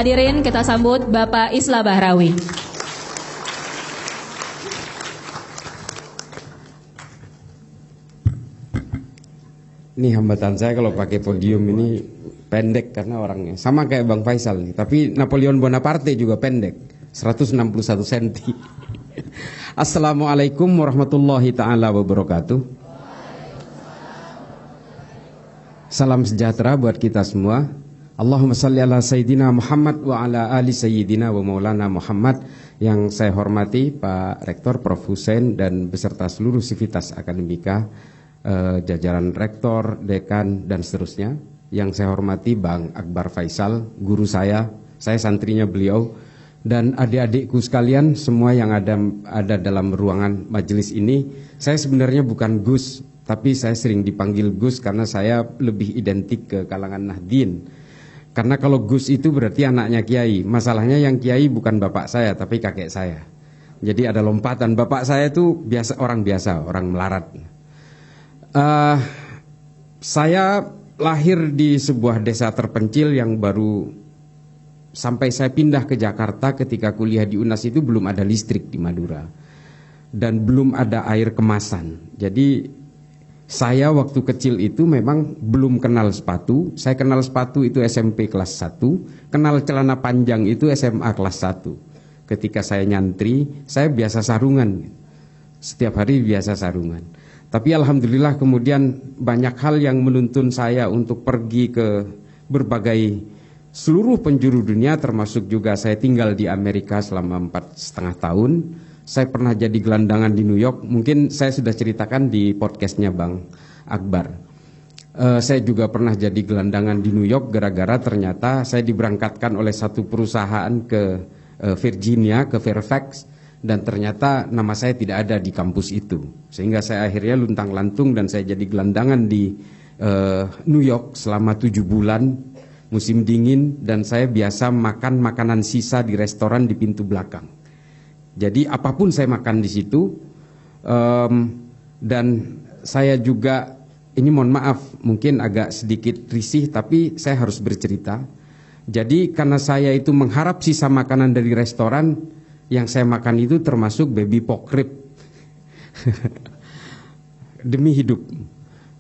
Hadirin, kita sambut Bapak Islah Bahrawi. Ini hambatan saya kalau pakai podium ini pendek karena orangnya sama kayak Bang Faisal nih. Tapi Napoleon Bonaparte juga pendek, 161 cm. Assalamualaikum warahmatullahi taala wabarakatuh. Salam sejahtera buat kita semua. Allahumma salli ala Sayyidina Muhammad wa ala ali Sayyidina wa maulana Muhammad. Yang saya hormati Pak Rektor Prof. Hussein dan beserta seluruh sivitas akademika, jajaran rektor, dekan, dan seterusnya. Yang saya hormati Bang Akbar Faisal, guru saya santrinya beliau, dan adik-adikku sekalian semua yang ada dalam ruangan majelis ini. Saya sebenarnya bukan Gus, tapi saya sering dipanggil Gus karena saya lebih identik ke kalangan Nahdien. Karena kalau Gus itu berarti anaknya Kiai. Masalahnya yang Kiai bukan bapak saya, tapi kakek saya. Jadi ada lompatan. Bapak saya itu orang biasa, orang melarat. Saya lahir di sebuah desa terpencil yang baru sampai saya pindah ke Jakarta ketika kuliah di UNAS itu belum ada listrik di Madura dan belum ada air kemasan. Jadi saya waktu kecil itu memang belum kenal sepatu. Saya kenal sepatu itu SMP kelas 1, kenal celana panjang itu SMA kelas 1. Ketika saya nyantri, saya biasa sarungan. Setiap hari biasa sarungan. Tapi alhamdulillah kemudian banyak hal yang menuntun saya untuk pergi ke berbagai seluruh penjuru dunia, termasuk juga saya tinggal di Amerika selama 4,5 tahun. Saya pernah jadi gelandangan di New York, mungkin saya sudah ceritakan di podcastnya Bang Akbar. Saya juga pernah jadi gelandangan di New York gara-gara ternyata saya diberangkatkan oleh satu perusahaan ke Virginia, ke Fairfax. Dan ternyata nama saya tidak ada di kampus itu. Sehingga saya akhirnya luntang-lantung dan saya jadi gelandangan di New York selama 7 bulan musim dingin. Dan saya biasa makan makanan sisa di restoran di pintu belakang. Jadi apapun saya makan di situ. Dan saya juga, ini mohon maaf mungkin agak sedikit risih tapi saya harus bercerita. Jadi karena saya itu mengharap sisa makanan dari restoran, yang saya makan itu termasuk baby pork rib. Demi hidup.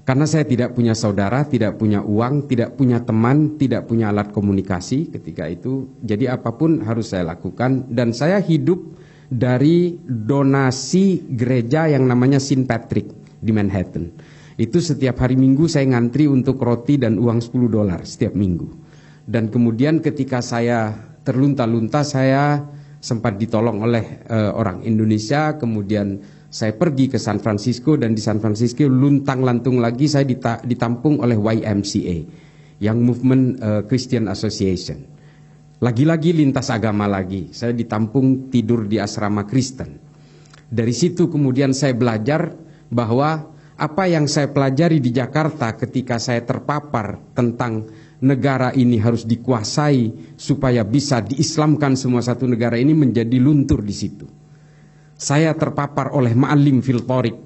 Karena saya tidak punya saudara, tidak punya uang, tidak punya teman, tidak punya alat komunikasi ketika itu. Jadi apapun harus saya lakukan. Dan saya hidup dari donasi gereja yang namanya St. Patrick di Manhattan. Itu setiap hari Minggu saya ngantri untuk roti dan uang $10 setiap minggu. Dan kemudian ketika saya terlunta-lunta, saya sempat ditolong oleh orang Indonesia. Kemudian saya pergi ke San Francisco dan di San Francisco luntang-lantung lagi saya ditampung oleh YMCA, Young Movement Christian Association. Lagi-lagi lintas agama lagi, saya ditampung tidur di asrama Kristen. Dari situ kemudian saya belajar bahwa apa yang saya pelajari di Jakarta ketika saya terpapar tentang negara ini harus dikuasai supaya bisa diislamkan semua satu negara ini menjadi luntur di situ. Saya terpapar oleh Ma'alim fil Thariq,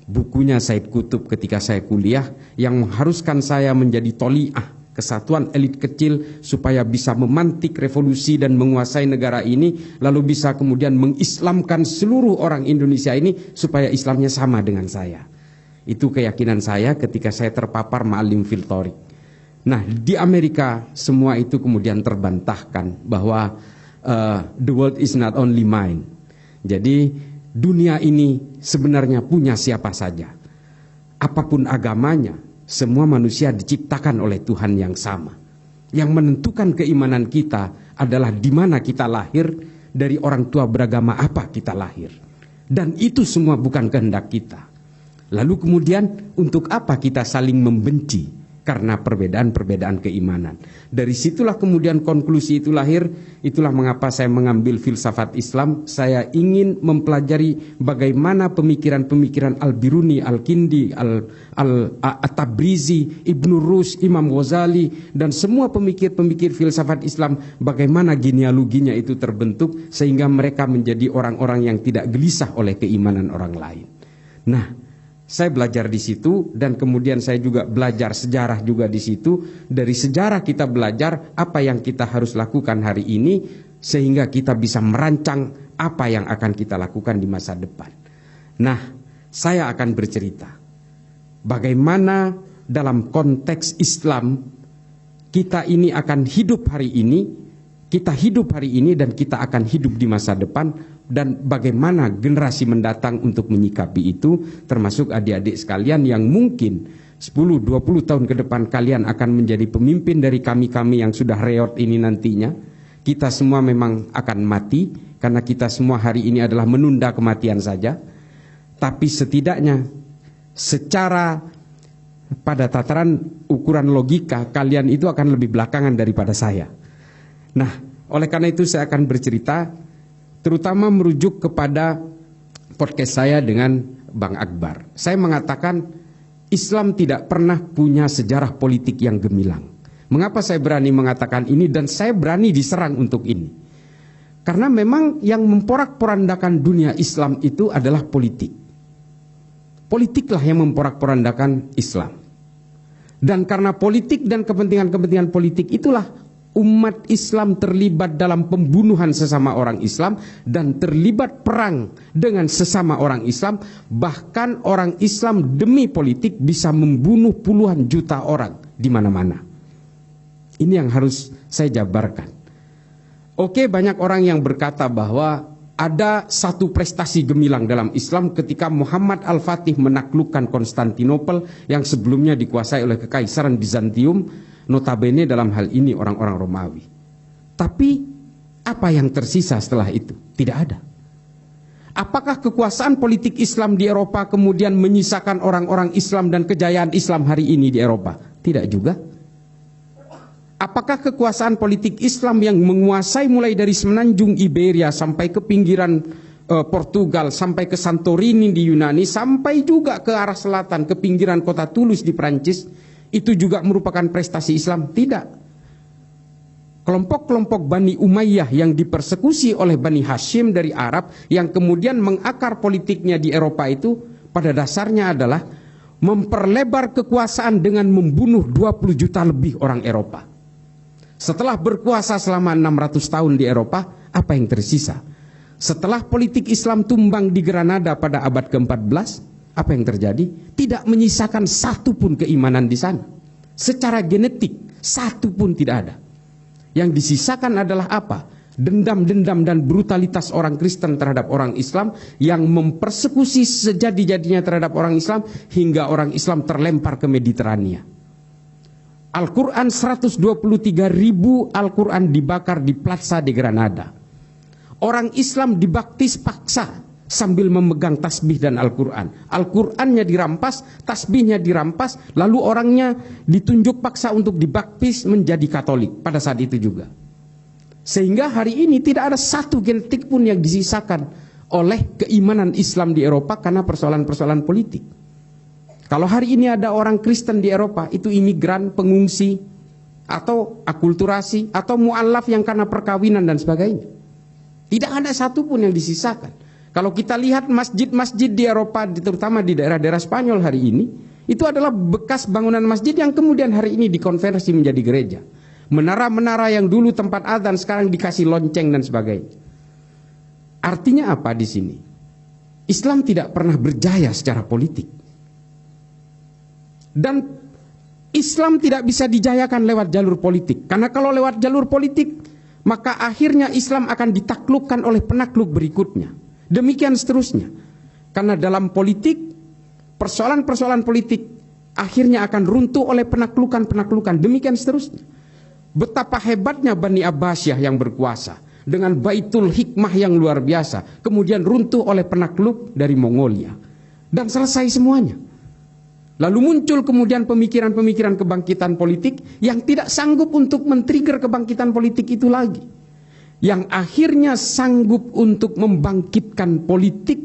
bukunya Said Qutb ketika saya kuliah, yang mengharuskan saya menjadi toli'ah, kesatuan elit kecil supaya bisa memantik revolusi dan menguasai negara ini, lalu bisa kemudian mengislamkan seluruh orang Indonesia ini supaya Islamnya sama dengan saya. Itu keyakinan saya ketika saya terpapar Ma'alim fil Thariq. Nah, di Amerika semua itu kemudian terbantahkan bahwa the world is not only mine. Jadi dunia ini sebenarnya punya siapa saja. Apapun agamanya, semua manusia diciptakan oleh Tuhan yang sama. Yang menentukan keimanan kita adalah di mana kita lahir, dari orang tua beragama apa kita lahir. Dan itu semua bukan kehendak kita. Lalu kemudian untuk apa kita saling membenci? Karena perbedaan-perbedaan keimanan. Dari situlah kemudian konklusi itu lahir. Itulah mengapa saya mengambil filsafat Islam. Saya ingin mempelajari bagaimana pemikiran-pemikiran Al-Biruni, Al-Kindi, At-Tabrizi, Ibnu Rushd, Imam Ghazali, dan semua pemikir-pemikir filsafat Islam, bagaimana genealoginya itu terbentuk sehingga mereka menjadi orang-orang yang tidak gelisah oleh keimanan orang lain. Nah, Saya belajar di situ dan kemudian saya juga belajar sejarah juga di situ. Dari sejarah kita belajar apa yang kita harus lakukan hari ini sehingga kita bisa merancang apa yang akan kita lakukan di masa depan. Nah, saya akan bercerita bagaimana dalam konteks Islam kita ini akan hidup hari ini, kita hidup hari ini dan kita akan hidup di masa depan, dan bagaimana generasi mendatang untuk menyikapi itu, termasuk adik-adik sekalian yang mungkin 10-20 tahun ke depan kalian akan menjadi pemimpin dari kami-kami yang sudah reot ini nantinya. Kita semua memang akan mati, karena kita semua hari ini adalah menunda kematian saja. Tapi setidaknya secara pada tataran ukuran logika kalian itu akan lebih belakangan daripada saya. Nah, oleh karena itu saya akan bercerita terutama merujuk kepada podcast saya dengan Bang Akbar. Saya mengatakan Islam tidak pernah punya sejarah politik yang gemilang. Mengapa saya berani mengatakan ini dan saya berani diserang untuk ini? Karena memang yang memporak-porandakan dunia Islam itu adalah politik. Politiklah yang memporak-porandakan Islam. Dan karena politik dan kepentingan-kepentingan politik itulah umat Islam terlibat dalam pembunuhan sesama orang Islam dan terlibat perang dengan sesama orang Islam. Bahkan orang Islam demi politik bisa membunuh puluhan juta orang di mana-mana. Ini yang harus saya jabarkan. Oke, banyak orang yang berkata bahwa ada satu prestasi gemilang dalam Islam ketika Muhammad Al-Fatih menaklukkan Konstantinopel yang sebelumnya dikuasai oleh Kekaisaran Bizantium, notabene dalam hal ini orang-orang Romawi. Tapi apa yang tersisa setelah itu? Tidak ada. Apakah kekuasaan politik Islam di Eropa kemudian menyisakan orang-orang Islam dan kejayaan Islam hari ini di Eropa? Tidak juga. Apakah kekuasaan politik Islam yang menguasai mulai dari semenanjung Iberia sampai ke pinggiran Portugal, sampai ke Santorini di Yunani, sampai juga ke arah selatan, ke pinggiran kota Toulouse di Prancis, itu juga merupakan prestasi Islam? Tidak. Kelompok-kelompok Bani Umayyah yang dipersekusi oleh Bani Hashim dari Arab, yang kemudian mengakar politiknya di Eropa itu, pada dasarnya adalah memperlebar kekuasaan dengan membunuh 20 juta lebih orang Eropa. Setelah berkuasa selama 600 tahun di Eropa, apa yang tersisa? Setelah politik Islam tumbang di Granada pada abad ke-14, apa yang terjadi? Tidak menyisakan satu pun keimanan di sana. Secara genetik, satu pun tidak ada. Yang disisakan adalah apa? Dendam-dendam dan brutalitas orang Kristen terhadap orang Islam yang mempersekusi sejadi-jadinya terhadap orang Islam hingga orang Islam terlempar ke Mediterania. Al-Quran 123.000 Al-Quran dibakar di Plaza de Granada. Orang Islam dibaptis paksa sambil memegang tasbih dan Al-Quran. Al-Qurannya dirampas, tasbihnya dirampas, lalu orangnya ditunjuk paksa untuk dibaptis menjadi Katolik pada saat itu juga. Sehingga hari ini tidak ada satu genetik pun yang disisakan oleh keimanan Islam di Eropa karena persoalan-persoalan politik. Kalau hari ini ada orang Kristen di Eropa, itu imigran, pengungsi, atau akulturasi, atau mu'alaf yang karena perkawinan dan sebagainya. Tidak ada satupun yang disisakan. Kalau kita lihat masjid-masjid di Eropa, terutama di daerah-daerah Spanyol hari ini, itu adalah bekas bangunan masjid yang kemudian hari ini dikonversi menjadi gereja. Menara-menara yang dulu tempat azan sekarang dikasih lonceng dan sebagainya. Artinya apa di sini? Islam tidak pernah berjaya secara politik. Dan Islam tidak bisa dijayakan lewat jalur politik. Karena kalau lewat jalur politik, maka akhirnya Islam akan ditaklukkan oleh penakluk berikutnya. Demikian seterusnya. Karena dalam politik, persoalan-persoalan politik akhirnya akan runtuh oleh penaklukan-penaklukan. Demikian seterusnya. Betapa hebatnya Bani Abbasiyah yang berkuasa dengan Baitul Hikmah yang luar biasa, kemudian runtuh oleh penakluk dari Mongolia. Dan selesai semuanya. Lalu muncul kemudian pemikiran-pemikiran kebangkitan politik yang tidak sanggup untuk men-trigger kebangkitan politik itu lagi. Yang akhirnya sanggup untuk membangkitkan politik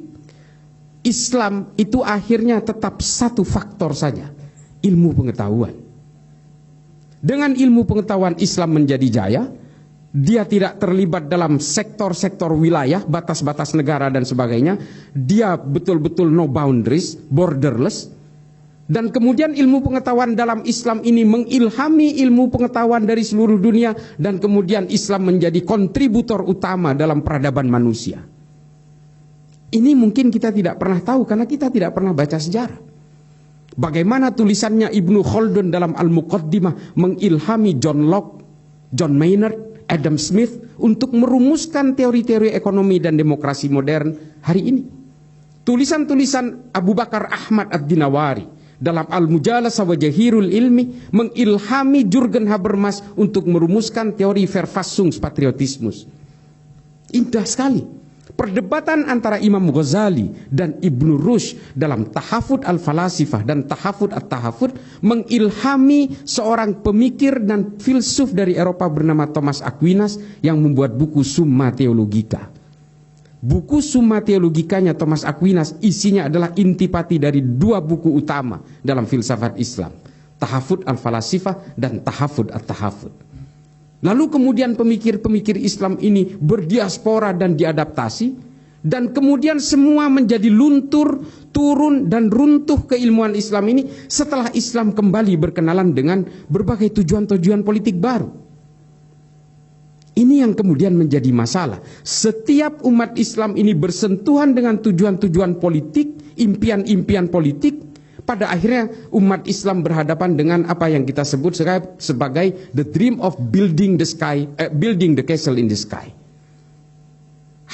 Islam itu akhirnya tetap satu faktor saja, ilmu pengetahuan. Dengan ilmu pengetahuan Islam menjadi jaya, dia tidak terlibat dalam sektor-sektor wilayah, batas-batas negara dan sebagainya. Dia betul-betul no boundaries, borderless. Dan kemudian ilmu pengetahuan dalam Islam ini mengilhami ilmu pengetahuan dari seluruh dunia. Dan kemudian Islam menjadi kontributor utama dalam peradaban manusia. Ini mungkin kita tidak pernah tahu karena kita tidak pernah baca sejarah. Bagaimana tulisannya Ibnu Khaldun dalam Al-Muqaddimah mengilhami John Locke, John Maynard, Adam Smith untuk merumuskan teori-teori ekonomi dan demokrasi modern hari ini. Tulisan-tulisan Abu Bakar Ahmad Ad-Dinawari dalam Al-Mujalasah wa Jahirul Ilmi mengilhami Jürgen Habermas untuk merumuskan teori Verfassungspatriotismus. Indah sekali. Perdebatan antara Imam Ghazali dan Ibnu Rushd dalam Tahafud Al-Falasifah dan Tahafud At-Tahafud mengilhami seorang pemikir dan filsuf dari Eropa bernama Thomas Aquinas yang membuat buku Summa Theologica. Buku Summa Theologicanya Thomas Aquinas isinya adalah intipati dari dua buku utama dalam filsafat Islam, Tahafud Al-Falasifah dan Tahafud At-Tahafud. Lalu kemudian pemikir-pemikir Islam ini berdiaspora dan diadaptasi. Dan kemudian semua menjadi luntur, turun dan runtuh keilmuan Islam ini setelah Islam kembali berkenalan dengan berbagai tujuan-tujuan politik baru. Ini yang kemudian menjadi masalah. Setiap umat Islam ini bersentuhan dengan tujuan-tujuan politik, impian-impian politik. Pada akhirnya umat Islam berhadapan dengan apa yang kita sebut sebagai the dream of building the castle in the sky.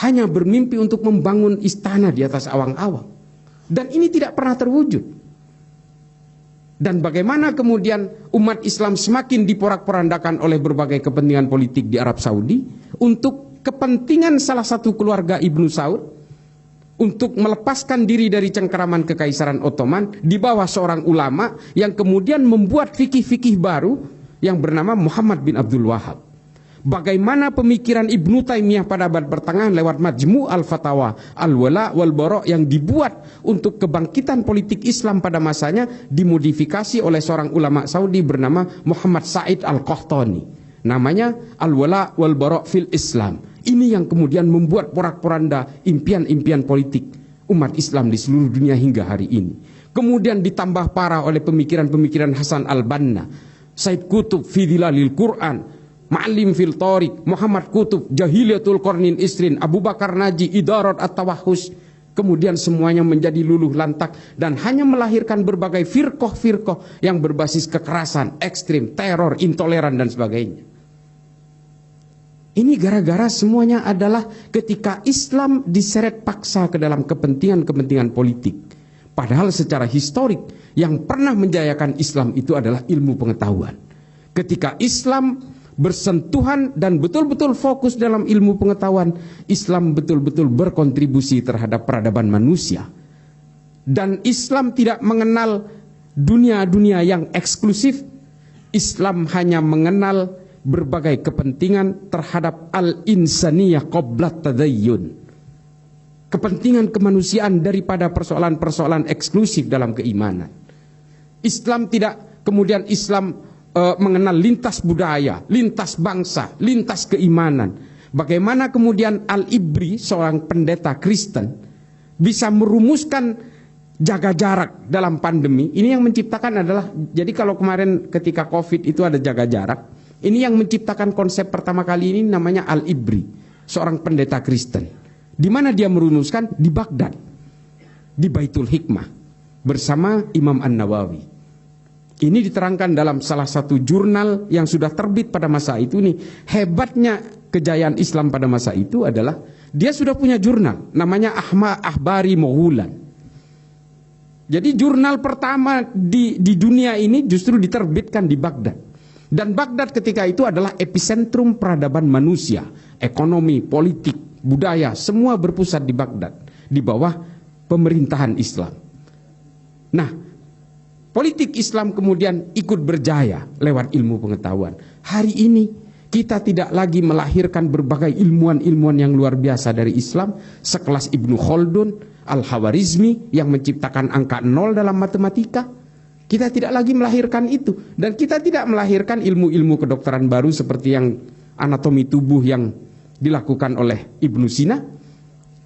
Hanya bermimpi untuk membangun istana di atas awang-awang. Dan ini tidak pernah terwujud. Dan bagaimana kemudian umat Islam semakin diporak-porandakan oleh berbagai kepentingan politik di Arab Saudi untuk kepentingan salah satu keluarga Ibnu Saud untuk melepaskan diri dari cengkeraman Kekaisaran Ottoman di bawah seorang ulama yang kemudian membuat fikih-fikih baru yang bernama Muhammad bin Abdul Wahab. Bagaimana pemikiran Ibnu Taimiyah pada abad pertengahan lewat Majmu' al-Fatawa, al-Wala wal-Bara yang dibuat untuk kebangkitan politik Islam pada masanya dimodifikasi oleh seorang ulama Saudi bernama Muhammad Said al-Qahtani. Namanya al-Wala wal-Bara fil Islam. Ini yang kemudian membuat porak-poranda impian-impian politik umat Islam di seluruh dunia hingga hari ini. Kemudian ditambah parah oleh pemikiran-pemikiran Hasan al-Banna, Said Qutb fi Dhilalil Quran, Ma'lim fil Tariq, Muhammad Qutb, Jahiliyatul Qarnin Isrin, Abu Bakar Naji, Idarat at-Tawahhus. Kemudian semuanya menjadi luluh lantak dan hanya melahirkan berbagai firqah-firqah yang berbasis kekerasan, ekstrim, teror, intoleran dan sebagainya. Ini gara-gara semuanya adalah ketika Islam diseret paksa ke dalam kepentingan-kepentingan politik. Padahal secara historik yang pernah menjayakan Islam itu adalah ilmu pengetahuan. Ketika Islam bersentuhan dan betul-betul fokus dalam ilmu pengetahuan, Islam betul-betul berkontribusi terhadap peradaban manusia. Dan Islam tidak mengenal dunia-dunia yang eksklusif. Islam hanya mengenal berbagai kepentingan terhadap al-insaniyah qablat tadayyun. Kepentingan kemanusiaan daripada persoalan-persoalan eksklusif dalam keimanan. Islam tidak kemudian mengenal lintas budaya, lintas bangsa, lintas keimanan. Bagaimana kemudian Al-Ibri, seorang pendeta Kristen, bisa merumuskan jaga jarak dalam pandemi. Ini yang menciptakan adalah, jadi kalau kemarin ketika COVID itu ada jaga jarak, ini yang menciptakan konsep pertama kali ini namanya Al-Ibri, seorang pendeta Kristen. Di mana dia merumuskan? Di Baghdad, di Baitul Hikmah, bersama Imam An-Nawawi. Ini diterangkan dalam salah satu jurnal yang sudah terbit pada masa itu. Nih, hebatnya kejayaan Islam pada masa itu adalah dia sudah punya jurnal, namanya Ahbari Moghulan. Jadi jurnal pertama di dunia ini justru diterbitkan di Baghdad. Dan Baghdad ketika itu adalah epicentrum peradaban manusia, ekonomi, politik, budaya, semua berpusat di Baghdad, di bawah pemerintahan Islam. Nah, politik Islam kemudian ikut berjaya lewat ilmu pengetahuan. Hari ini kita tidak lagi melahirkan berbagai ilmuwan-ilmuwan yang luar biasa dari Islam, sekelas Ibnu Khaldun, Al-Khawarizmi yang menciptakan angka 0 dalam matematika. Kita tidak lagi melahirkan itu. Dan kita tidak melahirkan ilmu-ilmu kedokteran baru seperti yang anatomi tubuh yang dilakukan oleh Ibnu Sina.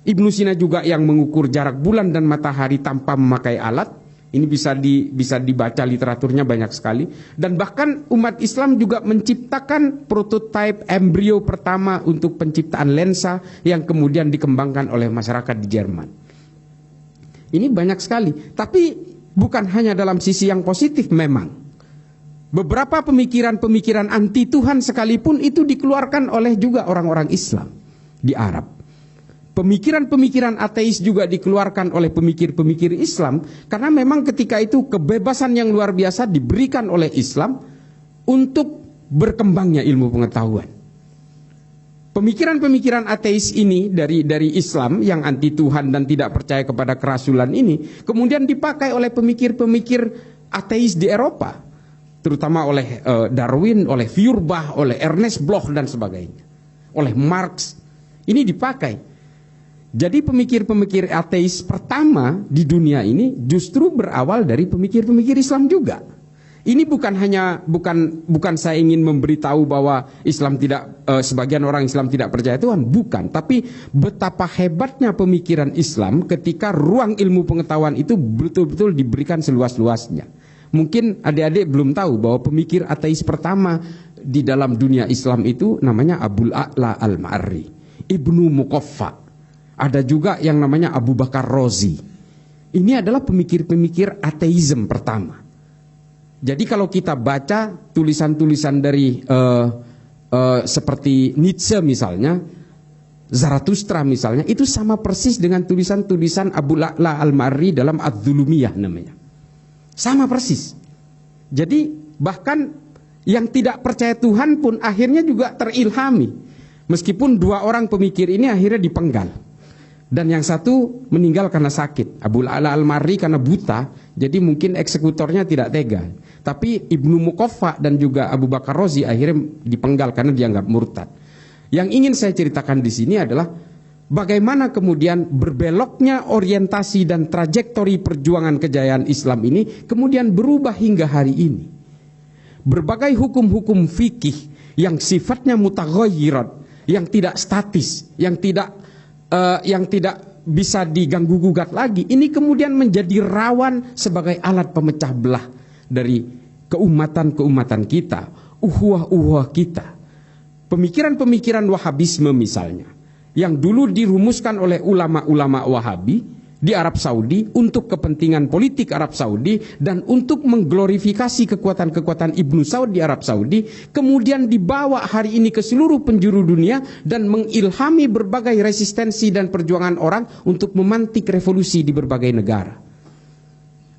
Ibnu Sina juga yang mengukur jarak bulan dan matahari tanpa memakai alat. Ini bisa dibaca literaturnya banyak sekali. Dan bahkan umat Islam juga menciptakan prototipe embrio pertama untuk penciptaan lensa yang kemudian dikembangkan oleh masyarakat di Jerman. Ini banyak sekali. Tapi bukan hanya dalam sisi yang positif memang. Beberapa pemikiran-pemikiran anti Tuhan sekalipun itu dikeluarkan oleh juga orang-orang Islam di Arab. Pemikiran-pemikiran ateis juga dikeluarkan oleh pemikir-pemikir Islam, karena memang ketika itu kebebasan yang luar biasa diberikan oleh Islam untuk berkembangnya ilmu pengetahuan. Pemikiran-pemikiran ateis ini dari Islam yang anti Tuhan dan tidak percaya kepada kerasulan ini kemudian dipakai oleh pemikir-pemikir ateis di Eropa, terutama oleh Darwin, oleh Feuerbach, oleh Ernest Bloch dan sebagainya, oleh Marx. Ini dipakai. Jadi pemikir-pemikir ateis pertama di dunia ini justru berawal dari pemikir-pemikir Islam juga. Ini bukan saya ingin memberitahu bahwa Islam tidak sebagian orang Islam tidak percaya Tuhan, bukan. Tapi betapa hebatnya pemikiran Islam ketika ruang ilmu pengetahuan itu betul-betul diberikan seluas-luasnya. Mungkin adik-adik belum tahu bahwa pemikir ateis pertama di dalam dunia Islam itu namanya Abul A'la Al-Ma'arri, Ibnu Muqaffa. Ada juga yang namanya Abu Bakar Razi. Ini adalah pemikir-pemikir ateisme pertama. Jadi kalau kita baca tulisan-tulisan dari seperti Nietzsche misalnya, Zarathustra misalnya, itu sama persis dengan tulisan-tulisan Abu La'la Al-Ma'arri dalam Adz-Dzulumiyah namanya. Sama persis. Jadi bahkan yang tidak percaya Tuhan pun akhirnya juga terilhami. Meskipun dua orang pemikir ini akhirnya dipenggal. Dan yang satu meninggal karena sakit. Abu La'la Al-Ma'arri karena buta, jadi mungkin eksekutornya tidak tega. Tapi Ibnu Muqaffa dan juga Abu Bakar Razi akhirnya dipenggal karena dianggap murtad. Yang ingin saya ceritakan di sini adalah bagaimana kemudian berbeloknya orientasi dan trajektori perjuangan kejayaan Islam ini kemudian berubah hingga hari ini. Berbagai hukum-hukum fikih yang sifatnya mutaghayyirat, yang tidak statis, yang tidak bisa diganggu gugat lagi, ini kemudian menjadi rawan sebagai alat pemecah belah dari keumatan kita, uhuah kita. Pemikiran-pemikiran Wahabisme misalnya, yang dulu dirumuskan oleh ulama-ulama Wahabi di Arab Saudi untuk kepentingan politik Arab Saudi dan untuk mengglorifikasi kekuatan-kekuatan Ibnu Saud di Arab Saudi, kemudian dibawa hari ini ke seluruh penjuru dunia dan mengilhami berbagai resistensi dan perjuangan orang untuk memantik revolusi di berbagai negara.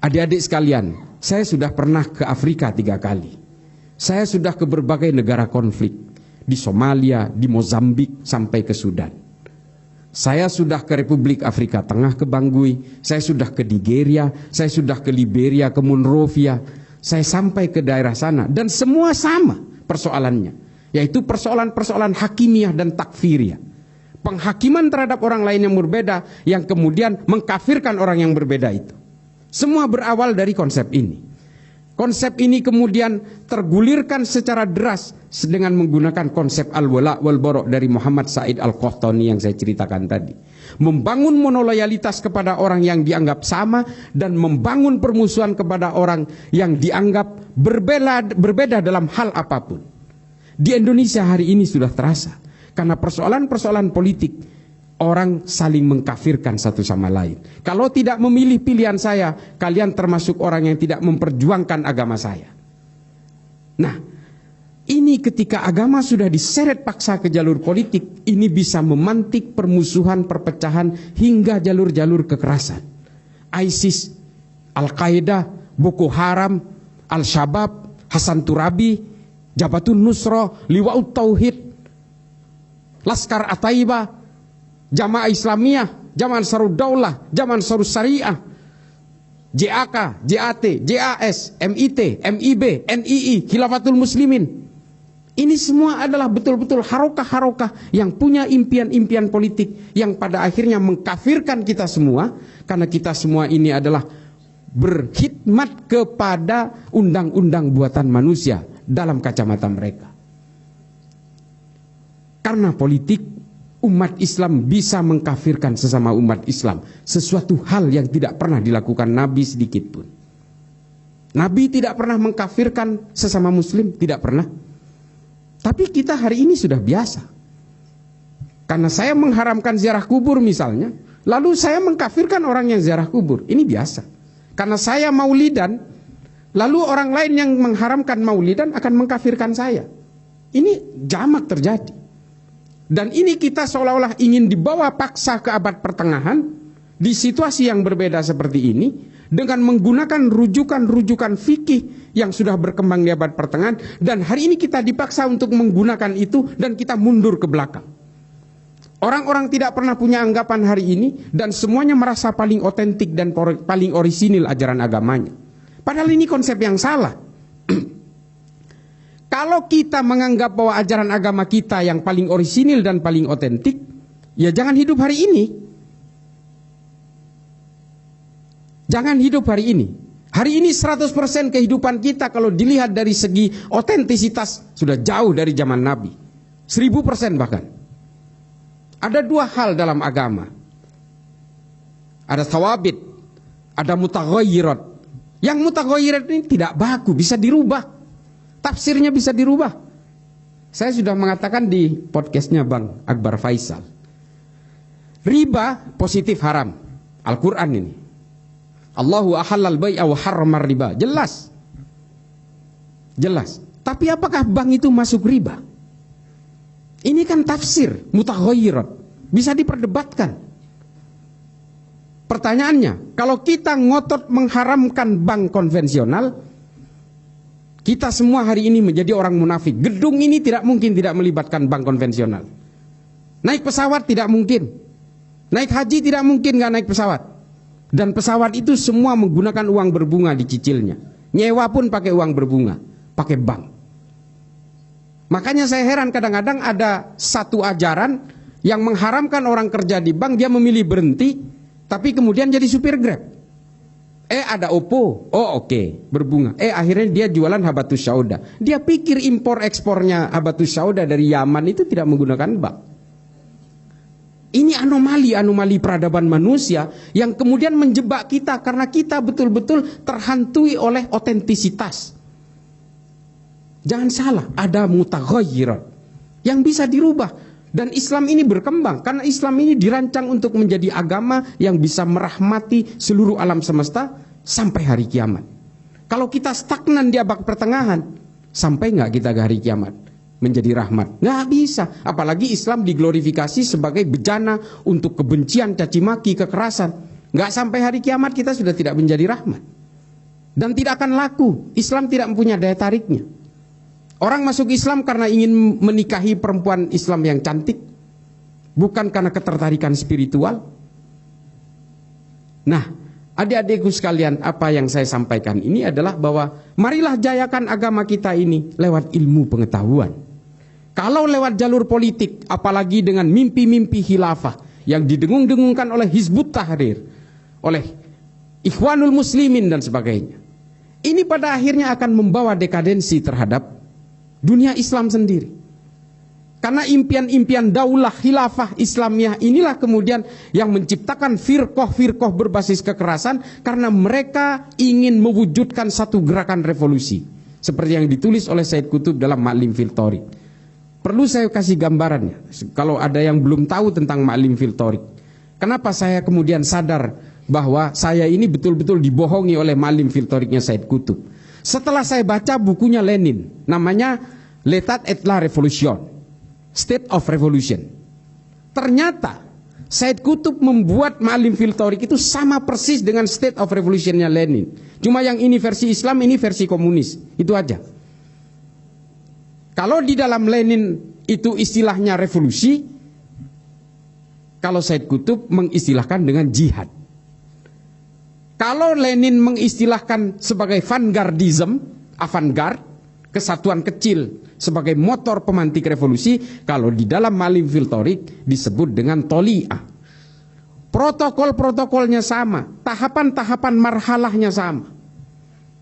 Adik-adik sekalian, saya sudah pernah ke Afrika 3 kali. Saya sudah ke berbagai negara konflik, di Somalia, di Mozambik, sampai ke Sudan. Saya sudah ke Republik Afrika Tengah, ke Bangui. Saya sudah ke Nigeria. Saya sudah ke Liberia, ke Monrovia. Saya sampai ke daerah sana. Dan semua sama persoalannya. Yaitu persoalan-persoalan hakimiyah dan takfiriyah. Penghakiman terhadap orang lain yang berbeda, yang kemudian mengkafirkan orang yang berbeda itu. Semua berawal dari konsep ini. Konsep ini kemudian tergulirkan secara deras dengan menggunakan konsep al-wala wal bara dari Muhammad Said Al-Qahtani yang saya ceritakan tadi. Membangun monoloyalitas kepada orang yang dianggap sama dan membangun permusuhan kepada orang yang dianggap berbeda dalam hal apapun. Di Indonesia hari ini sudah terasa karena persoalan-persoalan politik orang saling mengkafirkan satu sama lain. Kalau tidak memilih pilihan saya, kalian termasuk orang yang tidak memperjuangkan agama saya. Nah, ini ketika agama sudah diseret paksa ke jalur politik, ini bisa memantik permusuhan, perpecahan hingga jalur-jalur kekerasan. ISIS, Al-Qaeda, Boko Haram, Al-Shabaab, Hasan Turabi, Jabhatun Nusra, Liwa'ut Tauhid, Laskar At-Taibah, Jamaah Islamiyah, Jamaah Ansarud Daulah, Jamaah Ansarud Syariah, JAK, JAT, JAS, MIT, MIB, NII, Khilafatul Muslimin. Ini semua adalah betul-betul harokah-harokah yang punya impian-impian politik yang pada akhirnya mengkafirkan kita semua, karena kita semua ini adalah berkhidmat kepada undang-undang buatan manusia dalam kacamata mereka. Karena politik, umat Islam bisa mengkafirkan sesama umat Islam. Sesuatu hal yang tidak pernah dilakukan Nabi sedikit pun. Nabi tidak pernah mengkafirkan sesama muslim, tidak pernah. Tapi kita hari ini sudah biasa. Karena saya mengharamkan ziarah kubur misalnya, lalu saya mengkafirkan orang yang ziarah kubur. Ini biasa. Karena saya maulidan, lalu orang lain yang mengharamkan maulidan akan mengkafirkan saya. Ini jamak terjadi. Dan ini kita seolah-olah ingin dibawa paksa ke abad pertengahan, di situasi yang berbeda seperti ini, dengan menggunakan rujukan-rujukan fikih yang sudah berkembang di abad pertengahan, dan hari ini kita dipaksa untuk menggunakan itu dan kita mundur ke belakang. Orang-orang tidak pernah punya anggapan hari ini dan semuanya merasa paling otentik dan paling orisinil ajaran agamanya. Padahal ini konsep yang salah. Kalau kita menganggap bahwa ajaran agama kita yang paling orisinil dan paling otentik, ya jangan hidup hari ini. Jangan hidup hari ini. Hari ini 100% kehidupan kita kalau dilihat dari segi otentisitas sudah jauh dari zaman Nabi. 1000% bahkan. Ada dua hal dalam agama. Ada thawabit, ada mutaghayyirat. Yang mutaghayyirat ini tidak baku, bisa dirubah. Tafsirnya bisa dirubah. Saya sudah mengatakan di podcastnya Bang Akbar Faisal. Riba positif haram. Al-Quran ini. Allahu ahallal bai'a wa harramar riba. Jelas. Jelas. Tapi apakah bank itu masuk riba? Ini kan tafsir mutaghayyirat. Bisa diperdebatkan. Pertanyaannya, kalau kita ngotot mengharamkan bank konvensional, kita semua hari ini menjadi orang munafik. Gedung ini tidak mungkin tidak melibatkan bank konvensional. Naik pesawat tidak mungkin. Naik haji tidak mungkin nggak naik pesawat. Dan pesawat itu semua menggunakan uang berbunga dicicilnya. Nyewa pun pakai uang berbunga, pakai bank. Makanya saya heran kadang-kadang ada satu ajaran yang mengharamkan orang kerja di bank, dia memilih berhenti, tapi kemudian jadi supir Grab. Ada Oppo, oke, berbunga. Akhirnya dia jualan habatus sauda. Dia pikir impor ekspornya habatus sauda dari Yaman itu tidak menggunakan bank. Ini anomali peradaban manusia yang kemudian menjebak kita karena kita betul-betul terhantui oleh otentisitas. Jangan salah, ada mutaghayyirat yang bisa dirubah. Dan Islam ini berkembang karena Islam ini dirancang untuk menjadi agama yang bisa merahmati seluruh alam semesta sampai hari kiamat. Kalau kita stagnan di abad pertengahan, sampai nggak kita ke hari kiamat menjadi rahmat? Nggak bisa. Apalagi Islam diglorifikasi sebagai bejana untuk kebencian, caci maki, kekerasan. Nggak sampai hari kiamat kita sudah tidak menjadi rahmat. Dan tidak akan laku. Islam tidak mempunyai daya tariknya. Orang masuk Islam karena ingin menikahi perempuan Islam yang cantik, bukan karena ketertarikan spiritual. Nah, adik-adikku sekalian, apa yang saya sampaikan ini adalah bahwa marilah jayakan agama kita ini lewat ilmu pengetahuan. Kalau lewat jalur politik, apalagi dengan mimpi-mimpi khilafah yang didengung-dengungkan oleh Hizbut Tahrir, oleh Ikhwanul Muslimin dan sebagainya, ini pada akhirnya akan membawa dekadensi terhadap dunia Islam sendiri. Karena impian-impian daulah khilafah Islamiyah inilah kemudian yang menciptakan firqoh-firqoh berbasis kekerasan karena mereka ingin mewujudkan satu gerakan revolusi. Seperti yang ditulis oleh Said Qutb dalam Ma'lim fil Thoriq. Perlu saya kasih gambarannya, kalau ada yang belum tahu tentang Ma'lim fil Thoriq. Kenapa saya kemudian sadar bahwa saya ini betul-betul dibohongi oleh Ma'lim fil Thoriqnya Said Qutb. Setelah saya baca bukunya Lenin, namanya L'état et la Révolution, State of Revolution. Ternyata Said Qutb membuat Ma'lim fil Thoriq itu sama persis dengan State of Revolutionnya Lenin. Cuma yang ini versi Islam, ini versi komunis. Itu aja. Kalau di dalam Lenin itu istilahnya revolusi, kalau Said Qutb mengistilahkan dengan jihad. Kalau Lenin mengistilahkan sebagai vanguardism, avant-garde, kesatuan kecil sebagai motor pemantik revolusi, kalau di dalam Ma'lim fil Thoriq disebut dengan toli'ah. Protokol-protokolnya sama, tahapan-tahapan marhalahnya sama.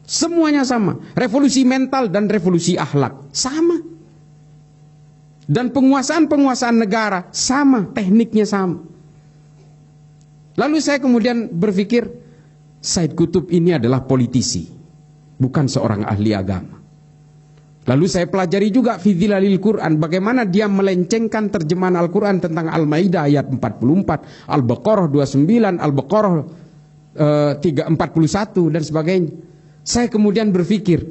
Semuanya sama. Revolusi mental dan revolusi akhlak sama. Dan penguasaan negara sama, tekniknya sama. Lalu saya kemudian berpikir, Said Qutb ini adalah politisi, bukan seorang ahli agama. Lalu saya pelajari juga fi Dhilalil Quran, bagaimana dia melencengkan terjemahan Al-Quran tentang Al-Maidah ayat 44, Al-Baqarah 29, Al-Baqarah 341 dan sebagainya. Saya kemudian berpikir,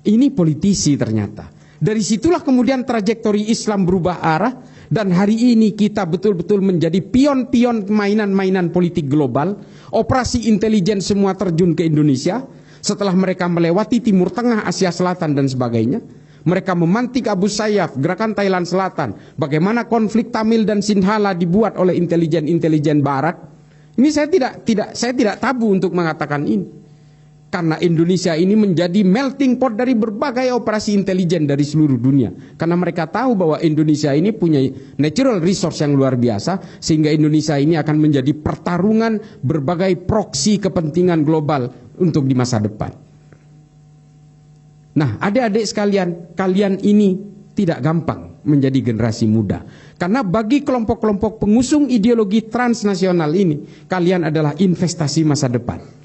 ini politisi ternyata. Dari situlah kemudian trajektori Islam berubah arah, dan hari ini kita betul-betul menjadi pion-pion mainan-mainan politik global. Operasi intelijen semua terjun ke Indonesia. Setelah mereka melewati Timur Tengah, Asia Selatan dan sebagainya, mereka memantik Abu Sayyaf, gerakan Thailand Selatan, bagaimana konflik Tamil dan Sinhala dibuat oleh intelijen Barat. Ini saya tidak tabu untuk mengatakan ini. Karena Indonesia ini menjadi melting pot dari berbagai operasi intelijen dari seluruh dunia. Karena mereka tahu bahwa Indonesia ini punya natural resource yang luar biasa, sehingga Indonesia ini akan menjadi pertarungan berbagai proksi kepentingan global untuk di masa depan. Nah, adik-adik sekalian, kalian ini tidak gampang menjadi generasi muda. Karena bagi kelompok-kelompok pengusung ideologi transnasional ini, kalian adalah investasi masa depan.